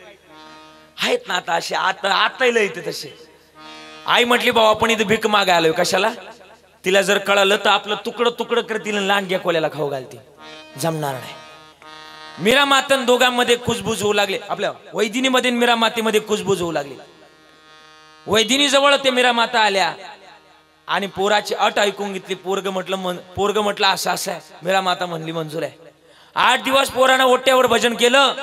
आहेत ना आता असे आता येते तसे आई म्हटली बाबा आपण इथे भीक मागाय आलोय कशाला तिला जर कळालं तर आपलं तुकडं तुकडं करतील लांडग्या कोल्याला खाऊ घालतील जमणार नाही मीरा मातन दोघांमध्ये कुजबुज होऊ लागले आपल्या वैदिनीमध्ये मीरा मातेमध्ये कुजबुज होऊ लागली वैदिनी जवळ ते मीरा माता आल्या आणि पोराची अट ऐकून घेतली पोरग म्हटलं असं असं आहे मीरा माता म्हणली मंजूर आहे 8 दिवस पोरानं ओट्यावर भजन केलं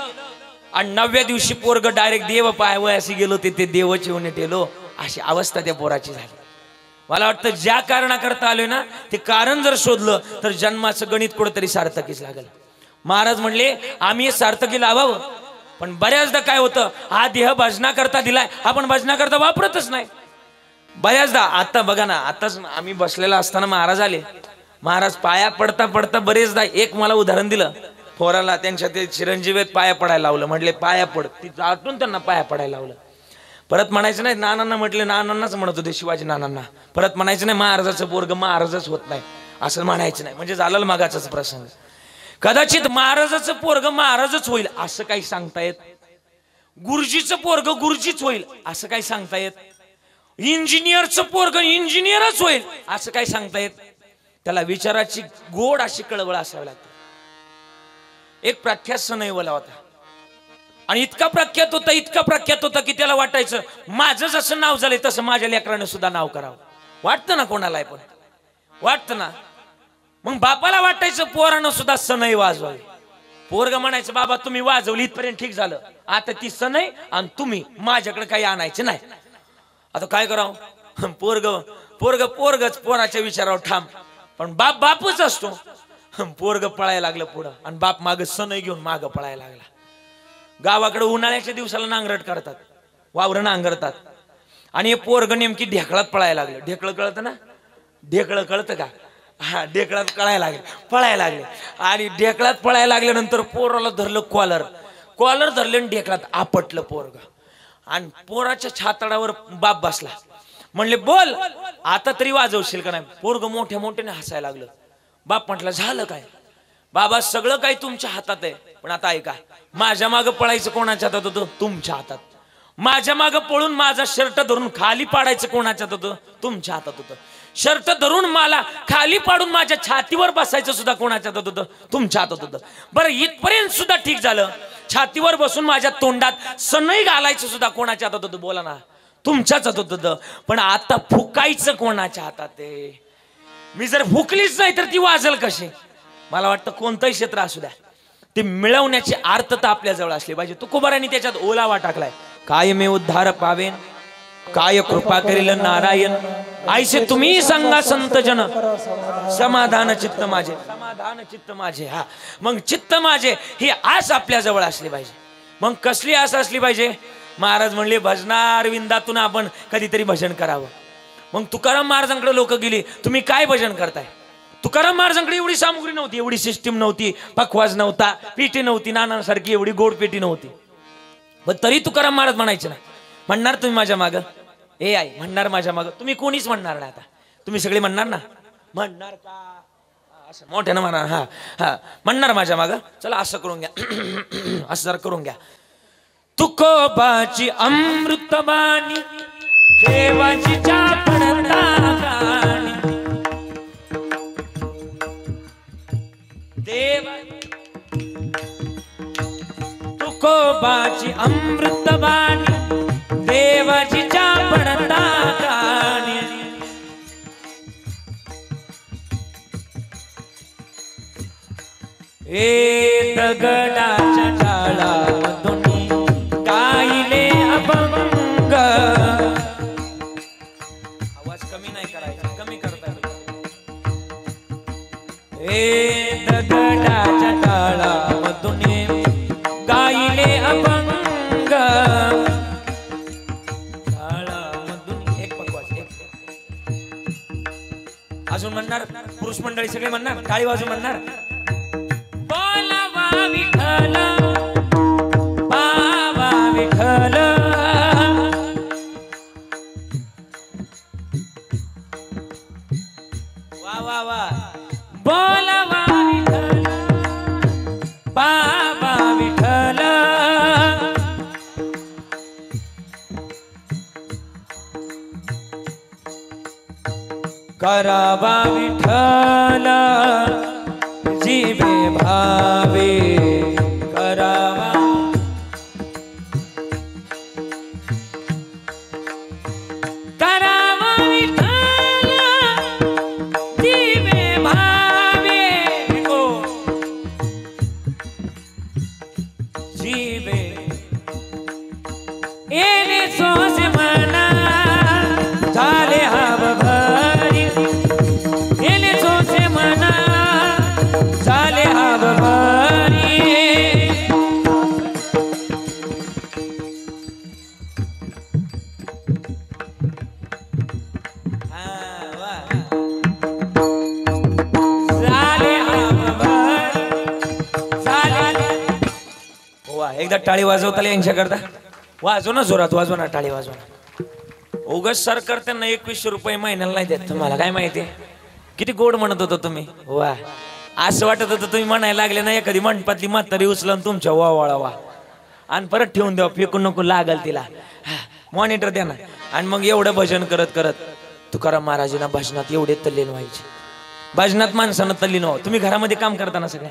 आणि 9व्या दिवशी पोरग डायरेक्ट देव पायवय असे गेलो ते देवच येऊन टेलो अशी अवस्था त्या पोराची झाली मला वाटतं ज्या कारणाकरता आलोय ना ते कारण जर शोधलं तर जन्माचं गणित कुठेतरी सार्थकीच लागेल महाराज म्हणले आम्ही सार्थकी लावावं पण बऱ्याचदा काय होतं हा देह भजनाकरता दिलाय आपण भजनाकरता वापरतच नाही बऱ्याचदा आता बघा ना आताच आम्ही बसलेला असताना महाराज आले महाराज पाया पडता पडता बरेचदा एक मला उदाहरण दिलं पोराला त्यांच्या ते चिरंजीवेत पाया पडायला लावलं म्हटले पाया पड ती आटून त्यांना पाया पडायला लावलं परत म्हणायचं नाही नानांना म्हटले नानांनाच म्हणत होते शिवाजी नानांना परत म्हणायचं नाही महाराजाचं पोरग महाराजच होत नाही असं म्हणायचं नाही म्हणजे झालं मागाचाच प्रसंग कदाचित महाराजाचं पोरग महाराजच होईल असं काही सांगता येत गुरुजीचं पोरग गुरुजीच होईल असं काही सांगता येत इंजिनियरचं पोरग इंजिनियरच होईल असं काही सांगता येत त्याला विचाराची गोड अशी कळवळ असावी लागते एक प्रख्यात सनईवाला होता आणि इतका प्रख्यात होता की त्याला वाटायचं माझं जसं नाव झालंय तसं माझ्या लेकरानं सुद्धा नाव करावं वाटतं ना कोणाला पण वाटतं ना मग बापाला वाटायचं पोरानं सुद्धा सनई वाजवावी पोरग म्हणायचं बाबा तुम्ही वाजवली इथपर्यंत ठीक झालं आता ती सनई आणि तुम्ही माझ्याकडे काही आणायचं नाही आता काय करावं पोरगच पोराच्या विचारावर ठाम पण बापच असतो पोरग पळायला लागलं पुढं आणि बाप माग सनई घेऊन माग पळायला लागला गावाकडे उन्हाळ्याच्या दिवसाला नांगरट करतात वावर नांगरतात आणि हे पोरग नेमकी ढेकळात पळायला लागलं ढेकळं कळतं ना ढेकळं कळतं का हा ढेकळात पळायला लागले आणि ढेकळात पळायला लागल्यानंतर पोराला धरलं कॉलर धरले आणि ढेकळात आपटलं पोरग आणि पोराच्या छातडावर बाप बसला म्हणले बोल आता तरी वाजवशील का नाही पोरग मोठ्याने हसायला लागलं बाप म्हटलं झालं काय बाबा सगळं काही तुमच्या हातात आहे पण आता ऐका माझ्या मागं पळायचं कोणाच्या हातात होतं तुमच्या हातात माझ्या मागं पळून माझा शर्ट धरून खाली पाडायचं कोणाच्या हातात होतं तुमच्या हातात होतं शर्ट धरून मला खाली पाडून माझ्या छातीवर बसायचं सुद्धा कोणाच्या हातात होतं तुमच्या हातात होतं बरं इथपर्यंत सुद्धा ठीक झालं छातीवर बसून माझ्या तोंडात सनई घालायचं सुद्धा कोणाच्या हातात होतं बोला ना तुमच्याच हातात होतं पण आता फुकायचं कोणाच्या हातात आहे मी जर फुकलीच नाही तर ती वाजल कशी मला वाटतं कोणतंही क्षेत्र असू द्या ते मिळवण्याची आर्तता आपल्या जवळ असली पाहिजे. तुकोबारांनी त्याच्यात ओलावा टाकलाय. काय मे उद्धार पावेन, काय कृपा करील नारायण, आयसे तुम्ही सांगा संत जन, समाधान चित्त माझे, समाधान चित्त माझे. हा मग चित्त माझे ही आस आपल्या जवळ असली पाहिजे. मग कसली आस असली पाहिजे? महाराज म्हणले भजनार विंदातून आपण कधीतरी भजन करावं. मग तुकाराम महाराजांकडे लोक गेली, तुम्ही काय भजन करताय? तुकाराम महाराजांकडे एवढी सामुग्री नव्हती, एवढी सिस्टीम नव्हती, पखवाज नव्हता, पेटी नव्हती, नानांसारखी एवढी गोड पेटी नव्हती. पण तरी तुकाराम महाराज म्हणायचे ना, म्हणणार तुम्ही माझ्या मागं, ए आई म्हणणार माझ्या मागं. तुम्ही कोणीच म्हणणार ना, आता तुम्ही सगळे म्हणणार ना, म्हणणार का असं मोठ्यानं म्हणा. हा हा म्हणणार माझ्या मागं. चला असं करून घ्या, असं जर करून घ्या. तुकोबाची अमृतबाणी देवाची पडता गाणी, देवा तुकोबाची अमृतबाणी देवाची पडता गाणी. ए दगडाच्या टाळामधून गायले अभंग. आवाज कमी नाही करायचा, कमी करता. ए दगडाच्या टाळामधून गायले अभंग. टाळामधून एक पकवास, अजून म्हणणार पुरुष मंडळी सगळे म्हणणार, टाळी वाजून म्हणणार. बोलावा विठ्ठल बाबा विठ्ठल, वा वा वा. बोलावा विठ्ठल बाबा विठ्ठल, करावा विठ्ठल जीवे भावे, करावा करावा विठ्ठल जीवे भावे, जीवे एने सोस मना झाले हव भरी, एने सोसे मना झाले हव भरी. एकदा टाळी वाजवता यांच्याकरता. वाजव ना जोरात, वाजव ना टाळी, वाजव ना. उगाच सरकार त्यांना 2100 रुपये महिन्याला नाही देत. तुम्हाला काय माहिती किती गोड म्हणत होतो तुम्ही. वा असं वाटत होतं तुम्ही म्हणायला लागले ना, एखादी मंडपातली म्हातारी उचलून तुमच्या वावाळा वा आणि परत ठेवून द्या, फेकून नको लागल तिला. मॉनिटर द्या ना. आणि मग एवढं भजन करत करत तुकाराम महाराजांना भजनात एवढे तल्लीन व्हायचे. भजनात माणसानं तल्लीन व्हावं. तुम्ही घरामध्ये काम करताना, सगळ्या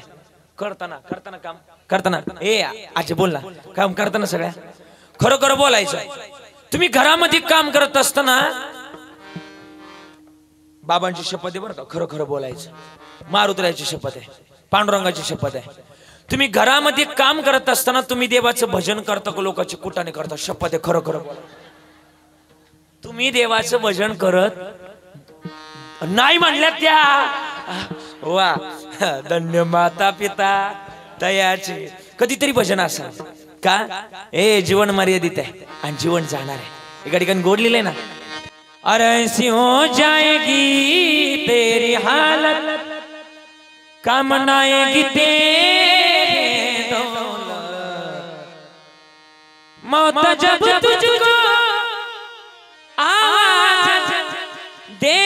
करताना काम करताना, ए आजी बोल ना, काम करताना सगळ्या खरं खरं बोलायचं. तुम्ही घरामध्ये काम करत असताना बाबांची शपथ आहे बरं का, खरं खरं बोलायचं. मारुतीची शपथ आहे, पांडुरंगाची शपथ आहे. तुम्ही घरामध्ये काम करत असताना तुम्ही देवाचं भजन करता का लोकांची कुटाने करता? शपथ आहे, खरं खरं बोला. तुम्ही देवाचं भजन करत नाही म्हणल्या त्या, वा धन्य माता पिता दयाचे. कधीतरी भजन असा का, ए जीवन मर्यादित आहे आणि जीवन जाणार आहे. एका ठिकाणी गोड लिहिलंय ना, अरे सी हो जाएगी तेरी हालत, काम नाएगी तेरी दौलत, मौत जब तुझको आवाज दे,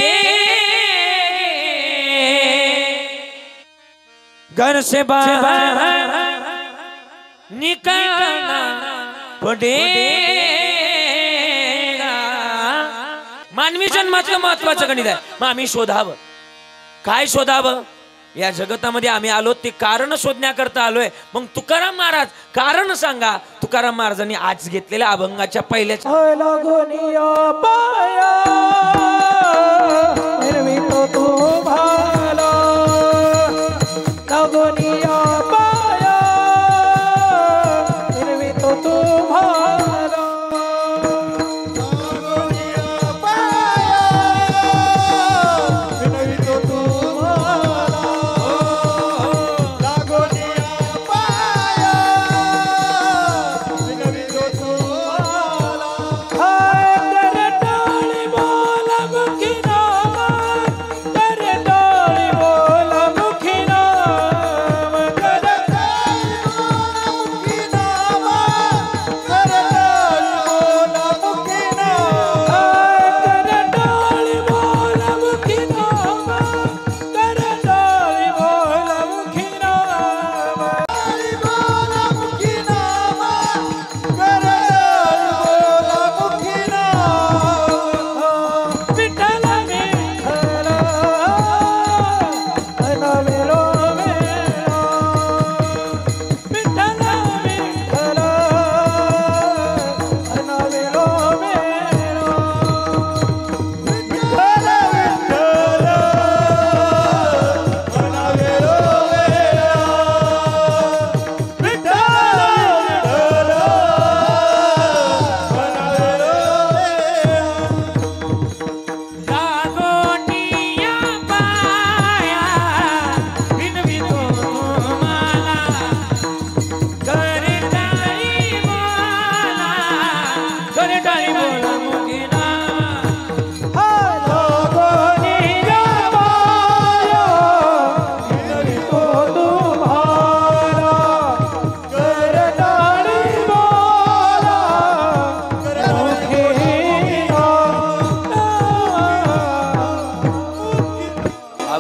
घर से बाहर निकलना पडेगा. मानवी जन्मातलं महत्वाचं गणित आहे. मग आम्ही शोधावं. काय शोधावं? या जगतामध्ये आम्ही आलो ते कारण शोधण्याकरता आलोय. मग तुकाराम महाराज कारण सांगा. तुकाराम महाराजांनी आज घेतलेल्या अभंगाच्या पहिल्याच भाला लागोनिया पाया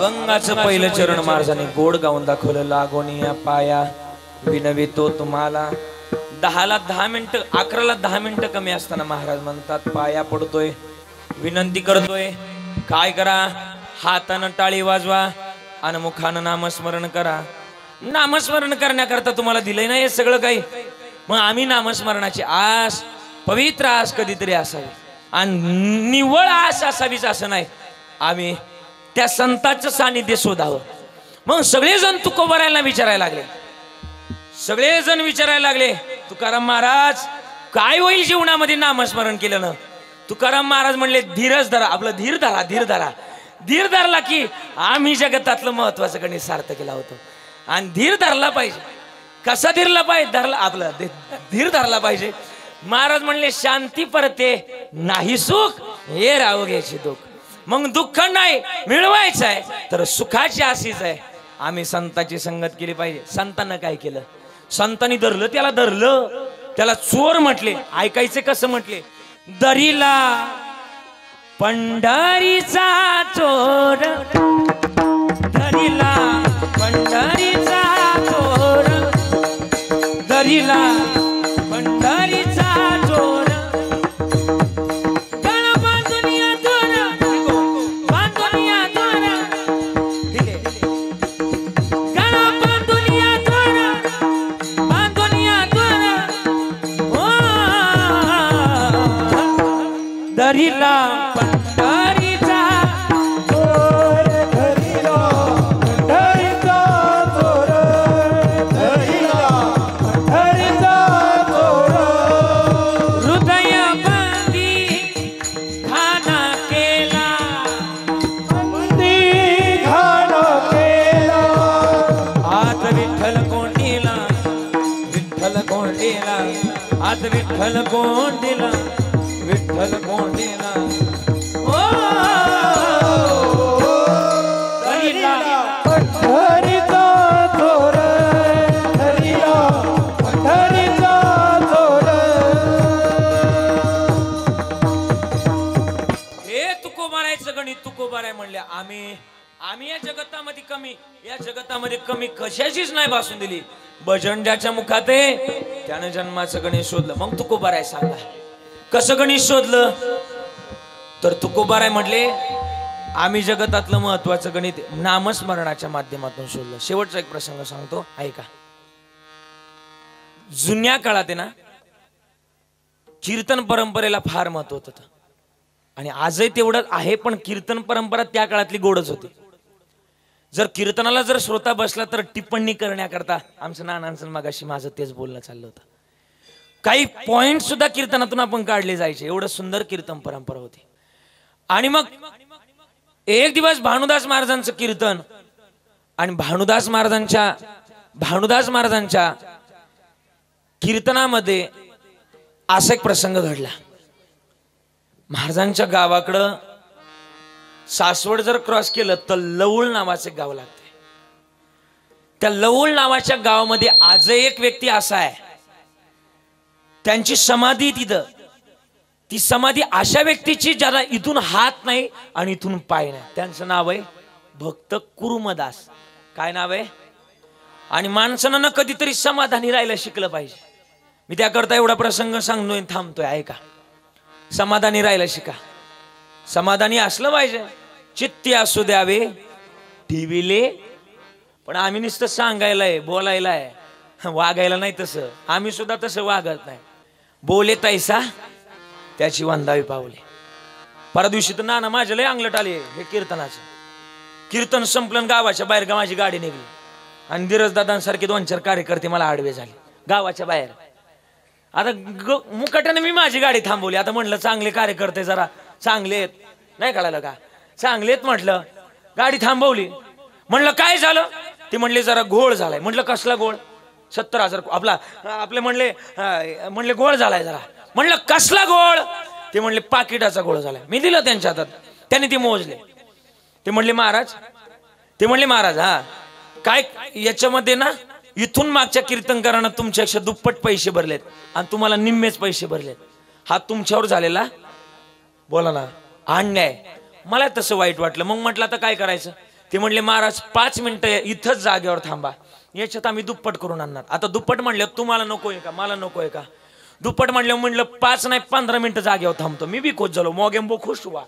अभंगाचं पहिलं चरण महाराजांनी गोड गाऊन दाखवलं. लागोनी या पाया विनवितो तुम्हाला. 10ला 10 मिनिटं, 11ला 10 मिनिटं कमी असताना महाराज म्हणतात पाया पडतोय, विनंती करतोय. काय करा? हातानं टाळी वाजवा आणि मुखानं नामस्मरण करा. नामस्मरण करण्याकरता तुम्हाला दिलंय ना हे सगळं काही. मग आम्ही नामस्मरणाची आस, पवित्र आस कधीतरी असावी आणि निव्वळ आस असावीच असं नाही. आम्ही त्या संतांचं सानिध्य शोधावं. मग सगळेजण तुकोबारायला विचारायला लागले. सगळेजण विचारायला लागले, तुकाराम महाराज काय होईल जीवनामध्ये नामस्मरण केलं ना? तुकाराम महाराज म्हणले, धीरच धरा. आपलं धीर धरा, धीर धरा. धीर धरला की आम्ही जगतातलं महत्वाचं गणित सार्थ केला होतो. आणि धीर धरला पाहिजे. कसा धरला पाहिजे? धरला आपलं धीर धरला पाहिजे. महाराज म्हणले, शांती परते नाही सुख, हे राहू घ्यायचे दुःख. मग दुःख नाही मिळवायचं आहे तर सुखाची आशीच आहे. आम्ही संतांची संगत केली पाहिजे. संतांना काय केलं? संतांनी धरलं, त्याला धरलं, त्याला चोर म्हटले. ऐकायचे कसं म्हटले? दरीला पंढरीचा चोर, दरीला पंढरीचा चोर, दरीला पंढरीचा चोर. गळा बांधून या चोर, बांधून या चोर, गळा बांधून या चोर, बांधून या चोर. दरीला पंढरीचा चोर, धरीला पंढरीचा चोर, धरीला पंढरीचा चोर. हृदय बंदी खाना केला, बंदी घाण केला. आत विठ्ठल कोंडीला, विठ्ठल कोंडीला, आत विठ्ठल कोंडीला, विठ्ठल कोंडीला. ओ दरीला पंढरीचा चोर, धरीला पंढरीचा चोर. हे तुकोबारायचं गणित तुकोबाराय म्हणले. आम्ही या जगतामध्ये कमी, या जगतामध्ये कमी कशाचीच नाही भासून दिली. भजन ज्याच्या मुखात आहे त्यानं जन्माचं गणित शोधलं. मग तुकोबाराय सांगा कसं गणित शोधलं? तर तुकोबाराय म्हटले, आम्ही जगतातलं महत्वाचं गणित नामस्मरणाच्या माध्यमातून शोधलं. शेवटचा एक प्रसंग सांगतो, ऐका. जुन्या काळात आहे ना, कीर्तन परंपरेला फार महत्व होतं आणि आजही तेवढं आहे. पण कीर्तन परंपरा त्या काळातली गोडच होती. जर कीर्तनाला जर श्रोता बसला तर टिप्पणी करण्याकरता आमचं नानांचं मगाशी माझं तेच बोलणं चाललं होतं. काही पॉइंट सुद्धा कीर्तनातून आपण काढले जायचे. एवढं सुंदर कीर्तन परंपरा होती. आणि मग एक दिवस भानुदास महाराजांचं कीर्तन आणि भानुदास महाराजांच्या कीर्तनामध्ये असा एक प्रसंग घडला. महाराजांच्या गावाकडं सासवड जर क्रॉस केलं तर लवळ नावाचे गाव लागते. त्या लवळ नावाच्या गावामध्ये आजही एक व्यक्ती असा आहे, त्यांची समाधी तिथं. ती समाधी अशा व्यक्तीची ज्याला इथून हात नाही आणि इथून पाय नाही. त्यांचं नाव आहे भक्त कुर्मदास. काय नाव आहे? आणि माणसानं ना कधीतरी समाधानी राहायला शिकलं पाहिजे. मी त्याकरता एवढा प्रसंग सांगतोय, थांबतोय. ऐका, समाधानी राहायला शिका. समाधानी असलं पाहिजे. चित्ती असू द्यावे ठेविले. पण आम्ही नुसतं सांगायला आहे, बोलायला आहे, वागायला नाही. तसं आम्ही सुद्धा तसं वागत नाही. बोले तैसा त्याची वंदावी पावले. परवा दिवशी तर नाना माझ्या लय अंगलट आले हे कीर्तनाचं. कीर्तन संपलं, गावाच्या बाहेर माझी गाडी निघली आणि धीरज दादांसारखे 2-4 कार्यकर्ते मला आडवे झाले गावाच्या बाहेर. आता मुकाट्याने मी माझी गाडी थांबवली. आता म्हणलं चांगले कार्यकर्ते जरा चांगले आहेत, नाही कळालं का? चांगले आहेत म्हटलं. गाडी थांबवली. म्हणलं काय झालं? ते म्हणले जरा घोळ झालाय. म्हटलं कसला घोळ? 70,000 आपले म्हणले घोळ झालाय जरा. म्हणलं कसला घोळ? ते म्हणले पाकिटाचा घोळ झालाय. मी दिलं त्यांच्या हातात, त्यांनी ते मोजले. ते म्हणले महाराज हा काय याच्यामध्ये ना इथून मागच्या कीर्तनकारांना तुमच्यापेक्षा दुप्पट पैसे भरलेत आणि तुम्हाला निम्मेच पैसे भरलेत. हा तुमच्यावर झालेला बोला ना अन्याय. मला तसं वाईट वाटलं. मग म्हटलं आता काय करायचं? ते म्हणले महाराज 5 मिनिटं इथंच जागेवर थांबा, याच्यात आम्ही दुप्पट करून आणणार. आता दुप्पट म्हणलं तुम्हाला नकोय का, मला नकोय का? दुप्पट म्हणलं 5 नाही 15 मिनिटं जागेवर थांबतो. मी बी खुश झालो, मोगेंबो खुश व्हा.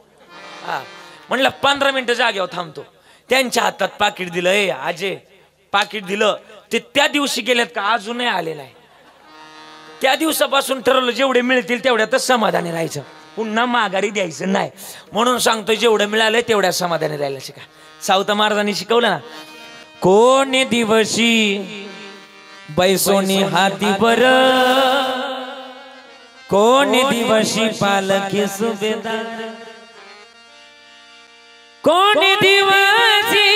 हा म्हणलं 15 मिनिटं जागेवर थांबतो. त्यांच्या हातात पाकिट दिलं. ए अजय, पाकिट दिलं. ते त्या दिवशी गेलेत का अजूनही आले नाही. त्या दिवसापासून ठरवलं जेवढे मिळतील तेवढ्यातच समाधानी राहायचं, पुन्हा माघारी द्यायचं नाही. म्हणून सांगतोय जेवढं मिळालंय तेवढ्या समाधानी राहायला शिका. सावता महाराजांनी शिकवलं ना, कोणी दिवशी बैसोनी हाती बर, कोणी दिवशी पालखी सुभेदार, कोणी दिवशी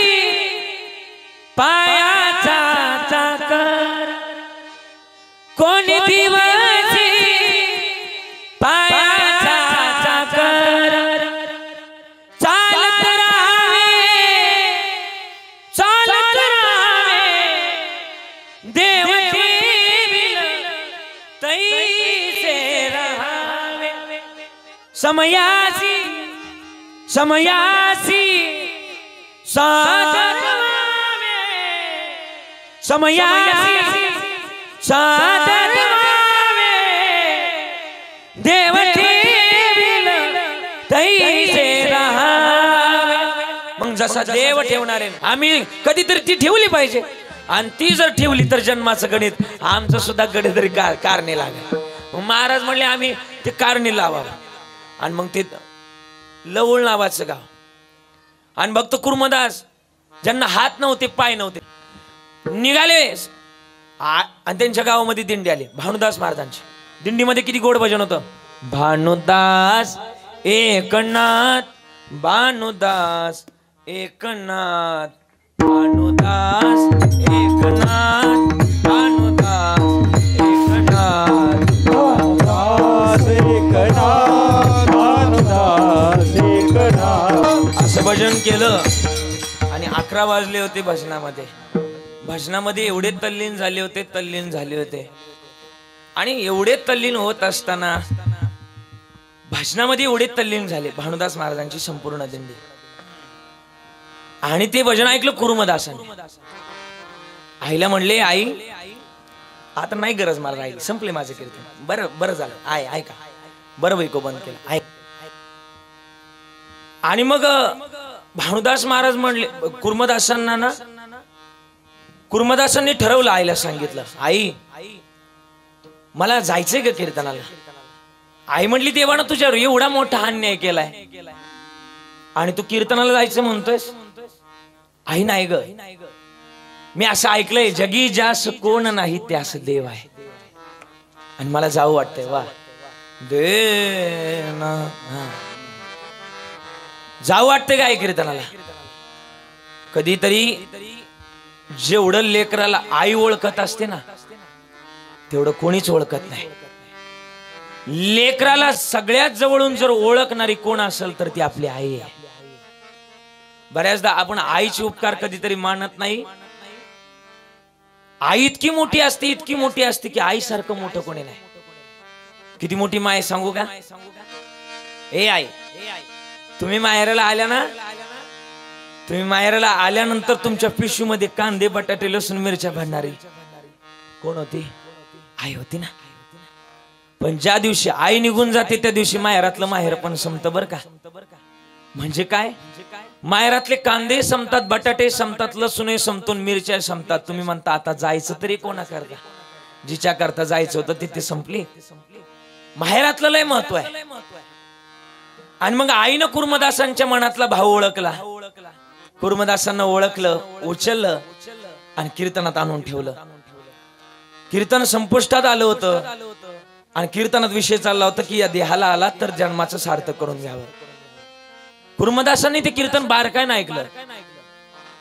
पायाचा चाकर, कोणी दिवशी पायाचा चाकर, चालत राहावे, चालत राहावे, देवते तैसे राहावे. समयासी समयासी सादर व्हावे, समयासी सादर व्हावे, देव ठेवील तैसे राहावे. मग जसा देव ठेवणार आहे आम्ही कधीतरी ती ठेवली पाहिजे. आणि ती जर ठेवली तर जन्माचं गणित आमचं सुद्धा कधीतरी कारणे लागेल. महाराज म्हणले आम्ही ते कारणे लावावं. आणि मग ते लवळ नावाचं गाव आणि भक्त कुर्मदास ज्यांना हात नव्हते पाय नव्हते निघाले आणि त्यांच्या गावामध्ये दिंडी आली. भानुदास महाराजांची दिंडीमध्ये किती गोड भजन होतं. भानुदास एकनाथ, भानुदास एकनाथ, भानुदास एकनाथ, भानुदास एकनाथ, भानुदास एकनाथ, भानुदास एकनाथ. असं भजन केलं आणि 11 वाजले होते भजनामध्ये. भजनामध्ये एवढे तल्लीन झाले होते आणि एवढे तल्लीन होत असताना भजनामध्ये एवढे तल्लीन झाले भानुदास महाराजांची संपूर्ण दिंडी. आणि ते भजन ऐकलं कुर्मदासाने. आईला म्हणले, आई आता नाही गरज मला राहील, संपले माझे कीर्तन, बरं झालं, आय ऐका, बरं वैको बंद केलं, ऐक. आणि मग भानुदास महाराज म्हणले कुर्मदासांना ना, कुर्मदासांनी ठरवलं, आईला सांगितलं, आई मला जायचंय का कीर्तनाला. आई म्हटली, देवानं तुझ्यावर एवढा मोठा अन्याय केलाय आणि तू कीर्तनाला जायचं म्हणतोयस. आई नाही ग, मी असं ऐकलंय जगी जास कोण नाही त्यास देव आहे आणि मला जाऊ वाटतंय. वा दे ना, जाऊ वाटतंय काय कीर्तनाला. कधीतरी जेवढं लेकराला आई ओळखत असते ना तेवढं कोणीच ओळखत नाही. लेकराला सगळ्यात जवळून जर ओळखणारी कोण असेल तर ती आपली आई आहे. बऱ्याचदा आपण आईचे उपकार कधीतरी मानत नाही. आई इतकी मोठी असते की आई सारखं मोठं कोणी नाही. किती मोठी माय सांगू का. ए आई, तुम्ही माहेराला आल्या ना, तुम्ही माहेराला आल्यानंतर तुमच्या पिशवीमध्ये कांदे बटाटे लसूण मिरच्या भरणारी कोण होती. आई होती ना. पण ज्या दिवशी आई निघून जाते त्या दिवशी माहेरातलं माहेर पण संपत बर का. म्हणजे काय, माहेरातले कांदे संपतात, बटाटे संपतात, लसूण संपतून, मिरच्या संपतात. तुम्ही म्हणता आता जायचं तरी कोणा करता, जिच्या करता जायचं होतं तिथे संपली. माहेरातलं लय महत्व आहे. आणि मग आईनं कुर्मदासांच्या मनातला भाव ओळखला, कुर्मदासांना ओळखलं, उचललं आणि कीर्तनात आणून ठेवलं. कीर्तन संपुष्टात आलं होतं आणि कीर्तनात विषय चालला होता की या देहाला आला तर जन्माचं सार्थक करून घ्यावं. कुर्मदासांनी ते कीर्तन बारकाईनं ऐकलं.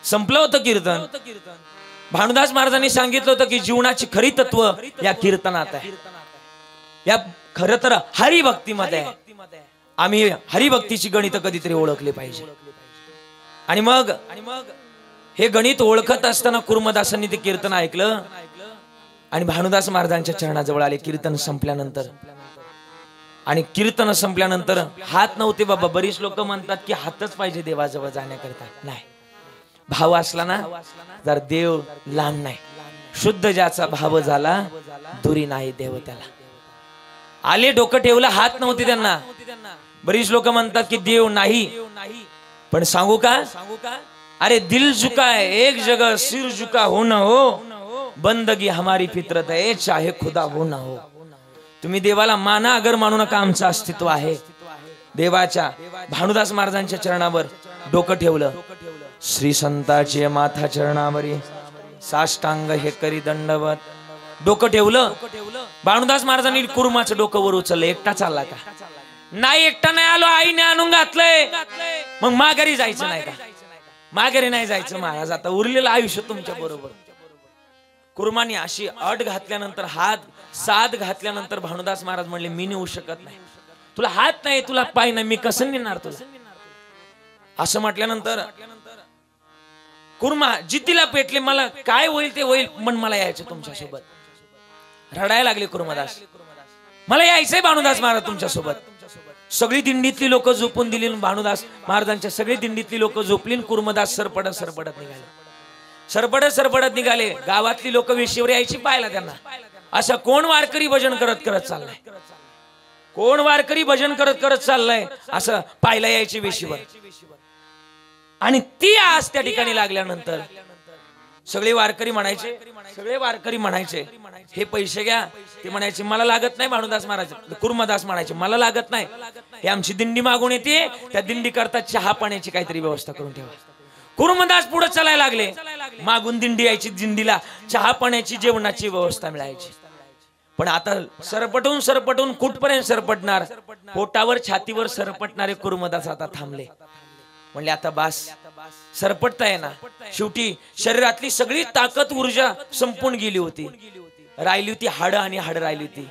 संपलं होतं कीर्तन. भानुदास महाराजांनी सांगितलं होतं की जीवनाची खरी तत्व या कीर्तनात आहे, या खरं तर हरिभक्तीमध्ये आहे. आम्ही हरिभक्तीची गणित कधीतरी ओळखले पाहिजे. आणि मग हे गणित ओळखत असताना कुर्मदासांनी ते कीर्तन ऐकलं आणि भानुदास महाराजांच्या चरणाजवळ आले. कीर्तन संपल्यानंतर, आणि कीर्तन संपल्यानंतर हात नव्हते बाबा. बरीच लोक म्हणतात की हातच पाहिजे देवाजवळ जाण्याकरता. नाही, भाव असला ना जर देव लांब नाही. शुद्ध ज्याचा भाव झाला दुरी नाही देव त्याला. आले डोकं ठेवलं, हात नव्हते त्यांना. बरीच लोक म्हणतात की देव नाही, पण सांगू का, अरे दिल झुका है एक जगह सिर झुका हो ना हो, बंदगी हमारी फितरत है चाहे खुदा हो ना हो. तुम्ही देवाला माना अगर मानू नका, आमचं अस्तित्व आहे. देवाच्या भानुदास महाराजांच्या चरणावर डोकं ठेवलं. श्री संताचे माथा चरणावरी साष्टांग हे करी दंडवत. डोकं ठेवलं. भानुदास महाराजांनी कुर्माचं डोकं वर उचललं. एकटा चालला का? नाही, एकटा नाही आलो, आईने आणून घातलंय. मग माघारी जायचं नाही का? माघारी नाही जायचं महाराज, आता उरलेलं आयुष्य तुमच्या बरोबर. कुर्मानी अशी अट घातल्यानंतर, हात साथ घातल्यानंतर भानुदास महाराज म्हणले मी नेऊ शकत नाही. तुला हात नाही, तुला पाय नाही, मी कसं नेणार तुला? असं म्हटल्यानंतर कुर्मा जितीला पेटले. मला काय होईल ते होईल, पण मला यायचं तुमच्या सोबत. रडायला लागले कुर्मदास. मला यायचंय भानुदास महाराज तुमच्या सोबत. सगळी दिंडीतली लोक झोपून दिली. भानुदास महाराजांच्या सगळी दिंडीतली लोक झोपली. कुर्मदास सरपडत सरपडत निघाले. सरपडत सरपडत निघाले. गावातली लोक वेशीवर यायची पाहायला त्यांना. असं कोण वारकरी भजन करत करत चाललाय, कोण वारकरी भजन करत करत चाललाय, असं पाहायला यायची वेशीवर. आणि ती आज त्या ठिकाणी लागल्यानंतर सगळे वारकरी म्हणायचे हे पैसे घ्या. ते म्हणायचे मला लागत नाही. भानुदास महाराज कुर्मदास म्हणायचे मला लागत नाही. हे आमची दिंडी मागून येते, त्या दिंडी करता चहा पाण्याची काहीतरी व्यवस्था करून ठेवा. कुर्मदास पुढे चालायला लागले. मागून दिंडी यायची, दिंडीला चहा पाण्याची जेवणाची व्यवस्था मिळायची. पण आता सरपटून सरपटून कुठपर्यंत सरपटणार? पोटावर छातीवर सरपटणारे कुर्मदास आता थांबले. म्हणले आता बास, सरपटताय ना. शेवटी शरीरातली सगळी ताकद ऊर्जा संपून गेली होती. राहिली होती हाड आणि हाड राहिली होती.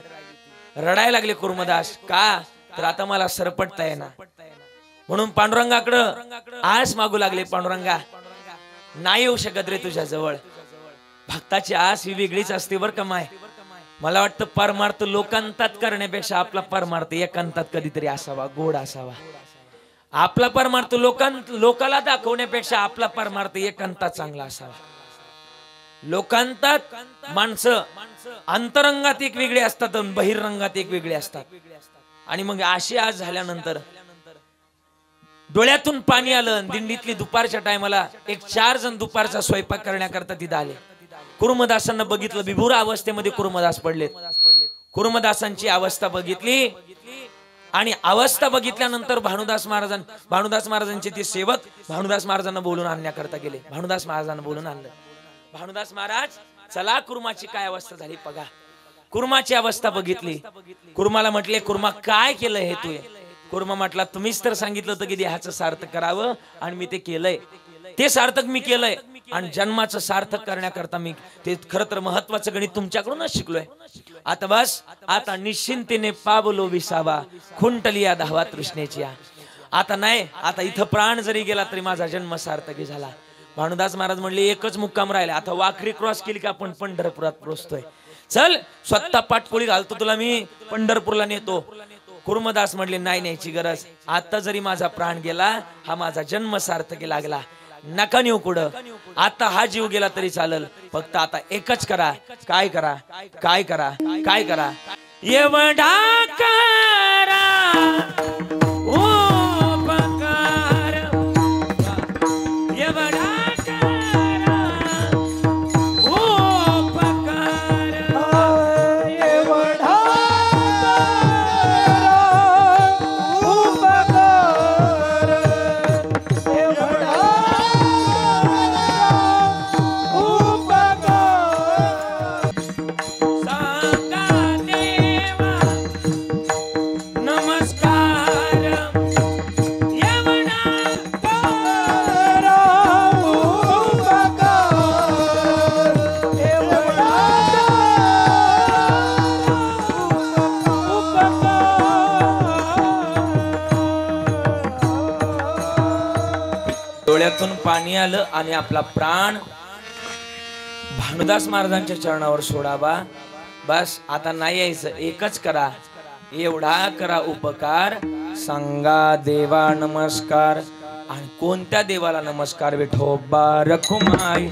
रडायला लागले कुर्मदास. का तर आता मला सरपटताय ना. म्हणून पांडुरंगाकडं आस मागू लागले. पांडुरंगा नाही येऊ शकत रे तुझ्या जवळ. भक्ताची आस ही वेगळीच असते बर का माय. मला वाटतं परमार्थ लोकांतात करण्यापेक्षा आपला परमार्थ एकांतात कधीतरी असावा, गोड असावा. आपला परमार्थ लोकाला दाखवण्यापेक्षा आपला परमार्थ एकांतात चांगला असावा. लोकांतात माणसं अंतरंगात एक वेगळे असतात, बहिरंगात एक वेगळे असतात. आणि मग अशी आज झाल्यानंतर डोळ्यातून पाणी आलं. दिंडीतली दुपारच्या टायमाला एक 4 जण दुपारचा स्वयंपाक करण्याकरता तिथे आले. कुर्मदासांना बघितलं, विभूर अवस्थेमध्ये कुर्मदास पडलेत. कुर्मदासांची अवस्था बघितली आणि अवस्था बघितल्यानंतर भानुदास महाराजांचे ते सेवक भानुदास महाराजांना बोलून आणण्याकरता गेले. भानुदास महाराजांना बोलून आणलं. भानुदास महाराज चला कुर्माची काय अवस्था झाली बघा. कुर्माची अवस्था बघितली. कुर्माला म्हटले कुर्मा काय केलं हे तू? कुर्मा म्हटला तुम्हीच तर सांगितलं होतं की देहाचं सार्थक करावं आणि मी ते केलंय. ते सार्थक मी केलंय आणि जन्माचं सार्थक करण्याकरता मी ते खरं तर महत्वाचं गणित तुमच्याकडूनच शिकलोय. आता बस, आता निश्चिंतेने पावलो विसावा, खुंटली या धावा तृष्णेची. आता नाही, आता इथं प्राण जरी गेला तरी माझा जन्म सार्थकी झाला. भानुदास महाराज म्हणले एकच मुक्काम राहिला. आता वाखरी क्रॉस केली की आपण पंढरपुरात पोहोचतोय. चल स्वतः पाटपोळी घालतो तुला, मी पंढरपूरला नेतो. कुर्मदास म्हणले नाही न्यायची गरज. आता जरी माझा प्राण गेला, हा माझा जन्म सार्थकी लागला. नका नेऊ कुठं. आता हा जीव गेला तरी चालेल, फक्त आता एकच करा. काय करा? काय करा? काय करा? एवढा करा उपकार, एवढा करा उपकार, एवढा उपकार, एवढा उपकार. सांगा देवा नमस्कार, एवढा करा उपकार, एवढा डोळ्यातून पाणी आलं आणि आपला प्राण भानुदास महाराजांच्या चरणावर सोडावा. बस आता नाही यायचं, एकच करा. एवढा करा उपकार, सांगा देवा नमस्कार. आणि कोणत्या देवाला नमस्कार विठोबा रखुमाई